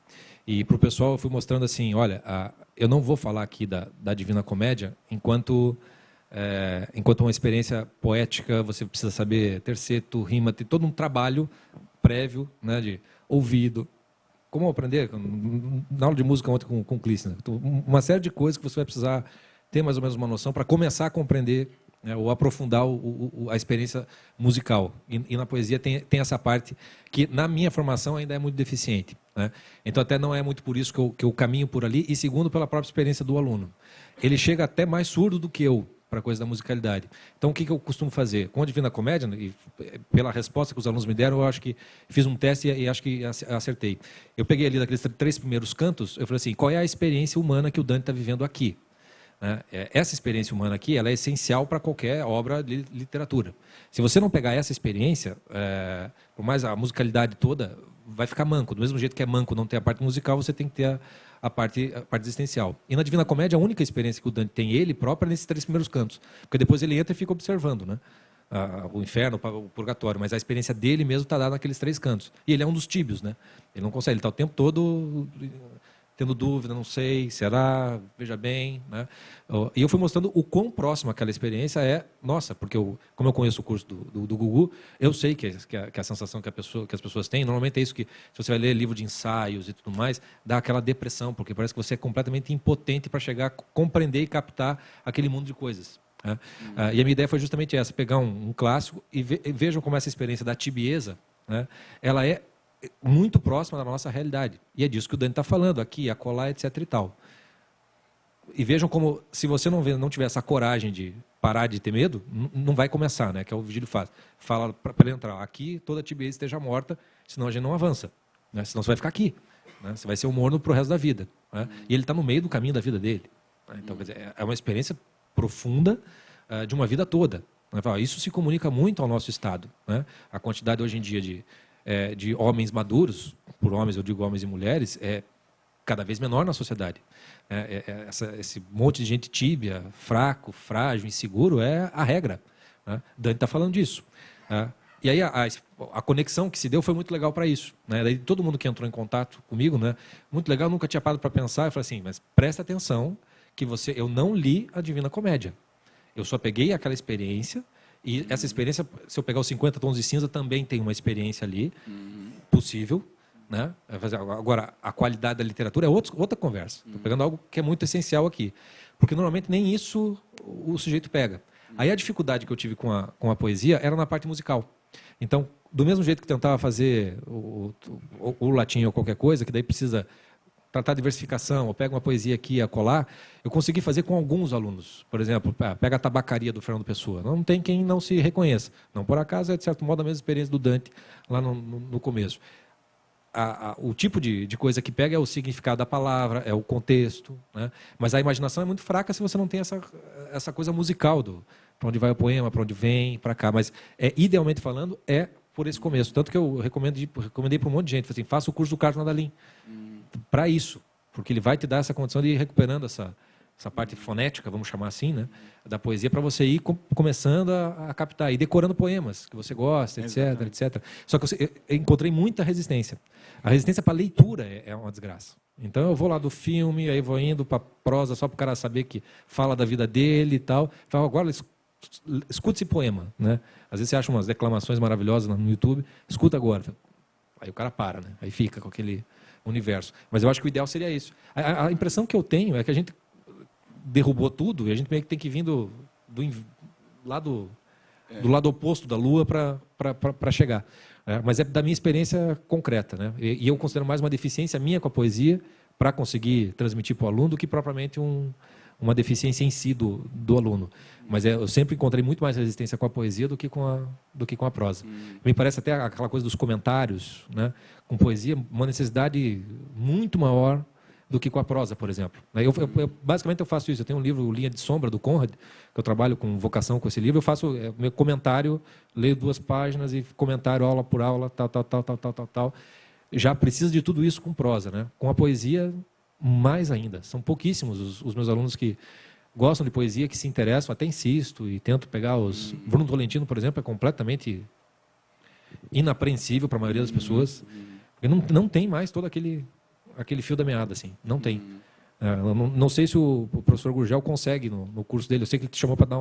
E para o pessoal eu fui mostrando assim, olha, eu não vou falar aqui da Divina Comédia enquanto uma experiência poética, você precisa saber terceto, rima, tem todo um trabalho prévio, né, de ouvido. Como aprender? Na aula de música ontem com o Clício, né? Uma série de coisas que você vai precisar ter mais ou menos uma noção para começar a compreender, né, ou aprofundar a experiência musical. E na poesia tem essa parte que, na minha formação, ainda é muito deficiente, né? Então, até não é muito por isso que eu caminho por ali, e segundo, pela própria experiência do aluno. Ele chega até mais surdo do que eu para a coisa da musicalidade. Então, o que eu costumo fazer? Com a Divina Comédia, e pela resposta que os alunos me deram, eu acho que fiz um teste e acho que acertei. Eu peguei ali daqueles 3 primeiros cantos, eu falei assim, qual é a experiência humana que o Dante está vivendo aqui? Essa experiência humana aqui, ela é essencial para qualquer obra de literatura. Se você não pegar essa experiência, por mais a musicalidade toda, vai ficar manco. Do mesmo jeito que é manco não ter a parte musical, você tem que ter a parte existencial. E na Divina Comédia, a única experiência que o Dante tem, ele próprio, é nesses 3 primeiros cantos. Porque depois ele entra e fica observando, né? O inferno, o purgatório. Mas a experiência dele mesmo está dada naqueles 3 cantos. E ele é um dos tíbios, né? Ele não consegue, ele está o tempo todo tendo dúvida, não sei, será, veja bem, né? E eu fui mostrando o quão próximo aquela experiência é nossa, porque como eu conheço o curso do Gugu, eu sei que a sensação que as pessoas têm, normalmente é isso que, se você vai ler livro de ensaios e tudo mais, dá aquela depressão, porque parece que você é completamente impotente para chegar a compreender e captar aquele mundo de coisas, né? E a minha ideia foi justamente essa, pegar um clássico e vejam como essa experiência da tibieza, né, ela é muito próxima da nossa realidade. E é disso que o Dante está falando, aqui, acolá, etc. e tal. E vejam como, se você não tiver essa coragem de parar de ter medo, não vai começar, né? Que é o Vigílio faz. Fala para ele entrar, aqui toda a tibieza esteja morta, senão a gente não avança, né? Senão você vai ficar aqui, né? Você vai ser um morno para o resto da vida, né? E ele está no meio do caminho da vida dele, né? Então, quer dizer, é uma experiência profunda de uma vida toda, né? Isso se comunica muito ao nosso estado, né? A quantidade hoje em dia de homens maduros, por homens eu digo homens e mulheres, é cada vez menor na sociedade. Esse monte de gente tíbia, fraco, frágil, inseguro é a regra, né? Dante está falando disso, né? E aí a conexão que se deu foi muito legal para isso, né? Daí todo mundo que entrou em contato comigo, né? Muito legal, nunca tinha parado para pensar, eu falei assim, mas presta atenção que eu não li a Divina Comédia, eu só peguei aquela experiência. E essa experiência, se eu pegar os 50 tons de cinza, também tem uma experiência ali, possível, né? Agora, a qualidade da literatura é outra conversa. Estou pegando algo que é muito essencial aqui. Porque, normalmente, nem isso o sujeito pega. Aí, a dificuldade que eu tive com a poesia era na parte musical. Então, do mesmo jeito que tentava fazer o latim ou qualquer coisa, que daí precisa tratar de diversificação, ou pega uma poesia aqui e acolá, eu consegui fazer com alguns alunos. Por exemplo, pega a Tabacaria do Fernando Pessoa. Não tem quem não se reconheça. Não por acaso é, de certo modo, a mesma experiência do Dante lá no começo. O tipo de coisa que pega é o significado da palavra, é o contexto, né? Mas a imaginação é muito fraca se você não tem essa coisa musical para onde vai o poema, para onde vem, para cá. Mas, idealmente falando, é por esse começo. Tanto que eu recomendei para um monte de gente. Falei assim, faça o curso do Carlos Nadalim. Para isso, porque ele vai te dar essa condição de ir recuperando essa parte fonética, vamos chamar assim, né, da poesia, para você ir começando a captar, e decorando poemas que você gosta, etc, etc. Só que eu encontrei muita resistência. A resistência para a leitura é uma desgraça. Então eu vou lá do filme, aí vou indo para prosa só para o cara saber que fala da vida dele e tal. Falo, agora escuta esse poema, né? Às vezes você acha umas declamações maravilhosas no YouTube, escuta agora. Aí o cara para, né? Aí fica com aquele universo. Mas eu acho que o ideal seria isso. A impressão que eu tenho é que a gente derrubou tudo e a gente meio que tem que vir do lado oposto da Lua para chegar. Mas é da minha experiência concreta, né? E eu considero mais uma deficiência minha com a poesia para conseguir transmitir para o aluno do que propriamente uma deficiência em si do aluno. Mas eu sempre encontrei muito mais resistência com a poesia do que com a prosa. Me parece até aquela coisa dos comentários, né? Com poesia, uma necessidade muito maior do que com a prosa, por exemplo. Basicamente eu faço isso. Eu tenho um livro, Linha de Sombra, do Conrad, que eu trabalho com vocação com esse livro. Eu faço meu comentário, leio 2 páginas e comentário aula por aula, tal. Já preciso de tudo isso com prosa, né? Com a poesia mais ainda. São pouquíssimos os meus alunos que gostam de poesia, que se interessam, até insisto e tento pegar os... Bruno Tolentino, por exemplo, é completamente inapreensível para a maioria das pessoas. Porque não tem mais todo aquele fio da meada, assim. Não tem. Não sei se o professor Gurgel consegue no curso dele. Eu sei que ele te chamou para dar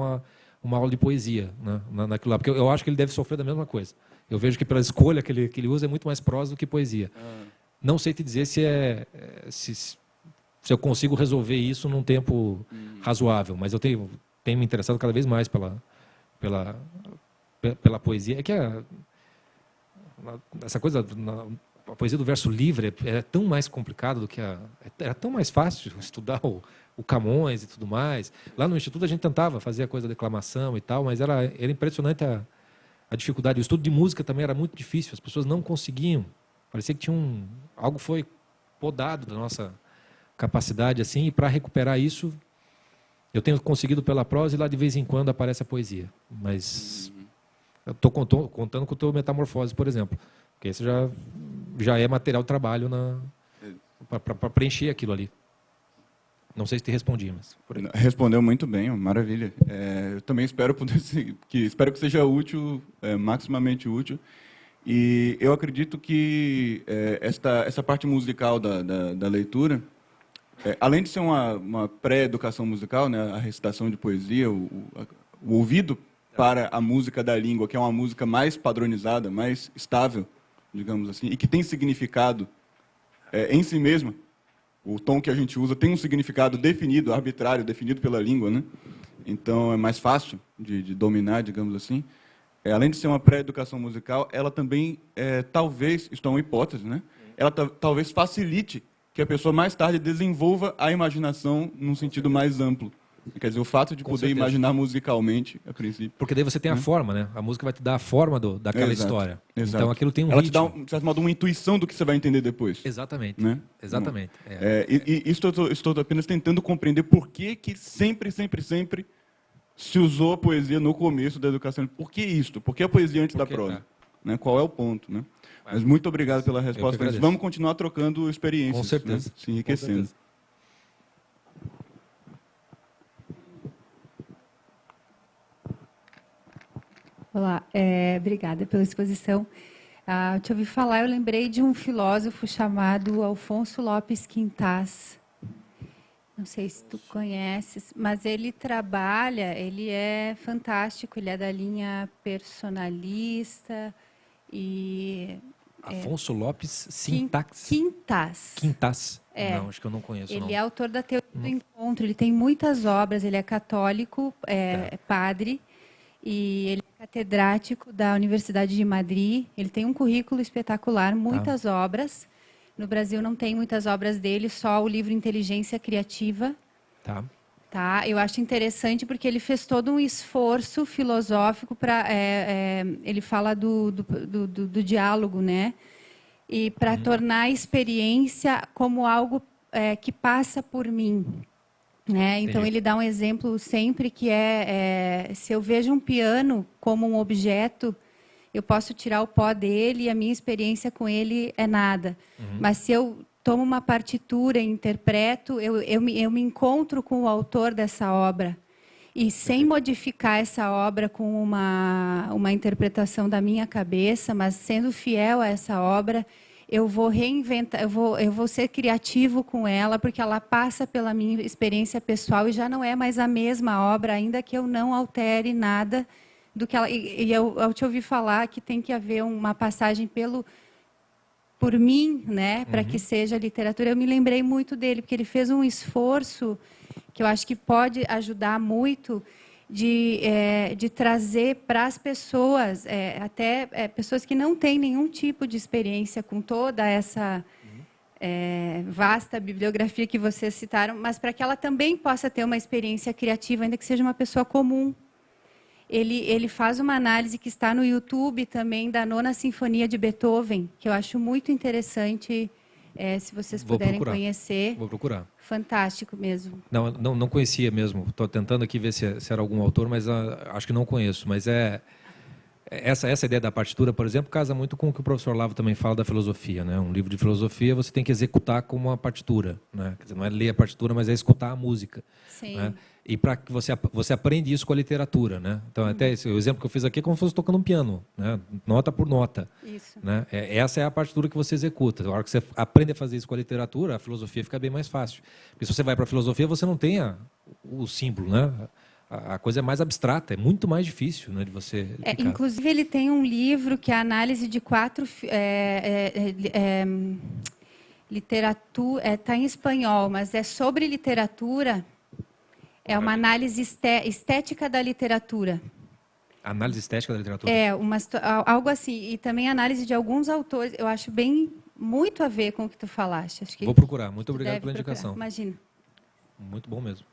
uma aula de poesia, né, naquilo lá, porque eu acho que ele deve sofrer da mesma coisa. Eu vejo que pela escolha que ele usa é muito mais prosa do que poesia. Não sei te dizer se eu consigo resolver isso num tempo razoável, mas eu tenho me interessado cada vez mais pela poesia. É que essa coisa, a poesia do verso livre é tão mais complicado do que era tão mais fácil estudar o Camões e tudo mais. Lá no Instituto a gente tentava fazer a coisa da declamação e tal, mas era impressionante a dificuldade. O estudo de música também era muito difícil, as pessoas não conseguiam. Parecia que algo foi podado da nossa capacidade, assim, e para recuperar isso, eu tenho conseguido pela prosa e lá de vez em quando aparece a poesia. Mas eu estou contando com o teu Metamorfose, por exemplo, porque esse já é material de trabalho para preencher aquilo ali. Não sei se te respondi, mas... Respondeu muito bem, maravilha. Eu também espero espero que seja útil, maximamente útil. E eu acredito que essa parte musical da leitura, além de ser uma pré-educação musical, né, a recitação de poesia, o ouvido para a música da língua, que é uma música mais padronizada, mais estável, digamos assim, e que tem significado em si mesma. O tom que a gente usa tem um significado definido, arbitrário, definido pela língua, né? Então é mais fácil de dominar, digamos assim. Além de ser uma pré-educação musical, ela também, talvez, isso é uma hipótese, né? Ela talvez facilite que a pessoa mais tarde desenvolva a imaginação num sentido mais amplo. Quer dizer, o fato de poder imaginar musicalmente, a princípio. Porque daí você tem a forma, né? A música vai te dar a forma daquela história. Exato. Então aquilo tem um ela ritmo. te dá, de certo modo, uma intuição do que você vai entender depois. Exatamente. Né? Exatamente. E estou apenas tentando compreender por que sempre se usou a poesia no começo da educação. Por que isto? Por que a poesia antes da prosa? Né? Qual é o ponto? Né? Mas muito obrigado pela resposta. Vamos continuar trocando experiências. Com certeza. Né? Se enriquecendo. Olá, obrigada pela exposição. Te ouvi falar, eu lembrei de um filósofo chamado Alfonso Lopes Quintas. Não sei se tu conheces, mas ele é fantástico, ele é da linha personalista e... Afonso Lopes Sintax. Quintas. Não, acho que eu não conheço. Ele não. é autor da Teoria do Encontro, ele tem muitas obras, ele é católico, é padre, e ele é catedrático da Universidade de Madrid. Ele tem um currículo espetacular, muitas obras. No Brasil não tem muitas obras dele, só o livro Inteligência Criativa. Tá? Eu acho interessante porque ele fez todo um esforço filosófico para... ele fala do diálogo, né? E para tornar a experiência como algo que passa por mim. Né? Então, ele dá um exemplo sempre que se eu vejo um piano como um objeto, eu posso tirar o pó dele e a minha experiência com ele é nada. Mas se eu tomo uma partitura e interpreto, eu me encontro com o autor dessa obra. E sem modificar essa obra com uma interpretação da minha cabeça, mas sendo fiel a essa obra, eu vou reinventar, eu vou ser criativo com ela, porque ela passa pela minha experiência pessoal e já não é mais a mesma obra, ainda que eu não altere nada do que ela... E eu te ouvi falar que tem que haver uma passagem por mim, né, para que seja literatura. Eu me lembrei muito dele, porque ele fez um esforço que eu acho que pode ajudar muito de trazer para as pessoas, até pessoas que não têm nenhum tipo de experiência com toda essa vasta bibliografia que vocês citaram, mas para que ela também possa ter uma experiência criativa, ainda que seja uma pessoa comum. Ele faz uma análise que está no YouTube também da Nona Sinfonia de Beethoven, que eu acho muito interessante, se vocês puderem conhecer. Vou procurar. Fantástico mesmo. Não conhecia mesmo. Estou tentando aqui ver se era algum autor, mas acho que não conheço. Mas Essa ideia da partitura, por exemplo, casa muito com o que o professor Lavo também fala da filosofia, né? Um livro de filosofia você tem que executar como uma partitura, né? Quer dizer, não é ler a partitura, mas é escutar a música. Sim. Né? E para que você aprende isso com a literatura, né? Então até o exemplo que eu fiz aqui é como se fosse tocando um piano, né? Nota por nota. Isso. Né? Essa é a partitura que você executa. Na hora que você aprende a fazer isso com a literatura, a filosofia fica bem mais fácil. Porque se você vai para a filosofia, você não tem o símbolo, né? A coisa é mais abstrata, é muito mais difícil, né, de você explicar. Inclusive, ele tem um livro que é a análise de 4 literatura, está em espanhol, mas é sobre literatura. É uma análise estética da literatura. Análise estética da literatura? Algo assim. E também análise de alguns autores. Eu acho muito a ver com o que tu falaste. Acho que vou procurar. Muito obrigado pela procurar. indicação. Imagina. Muito bom mesmo.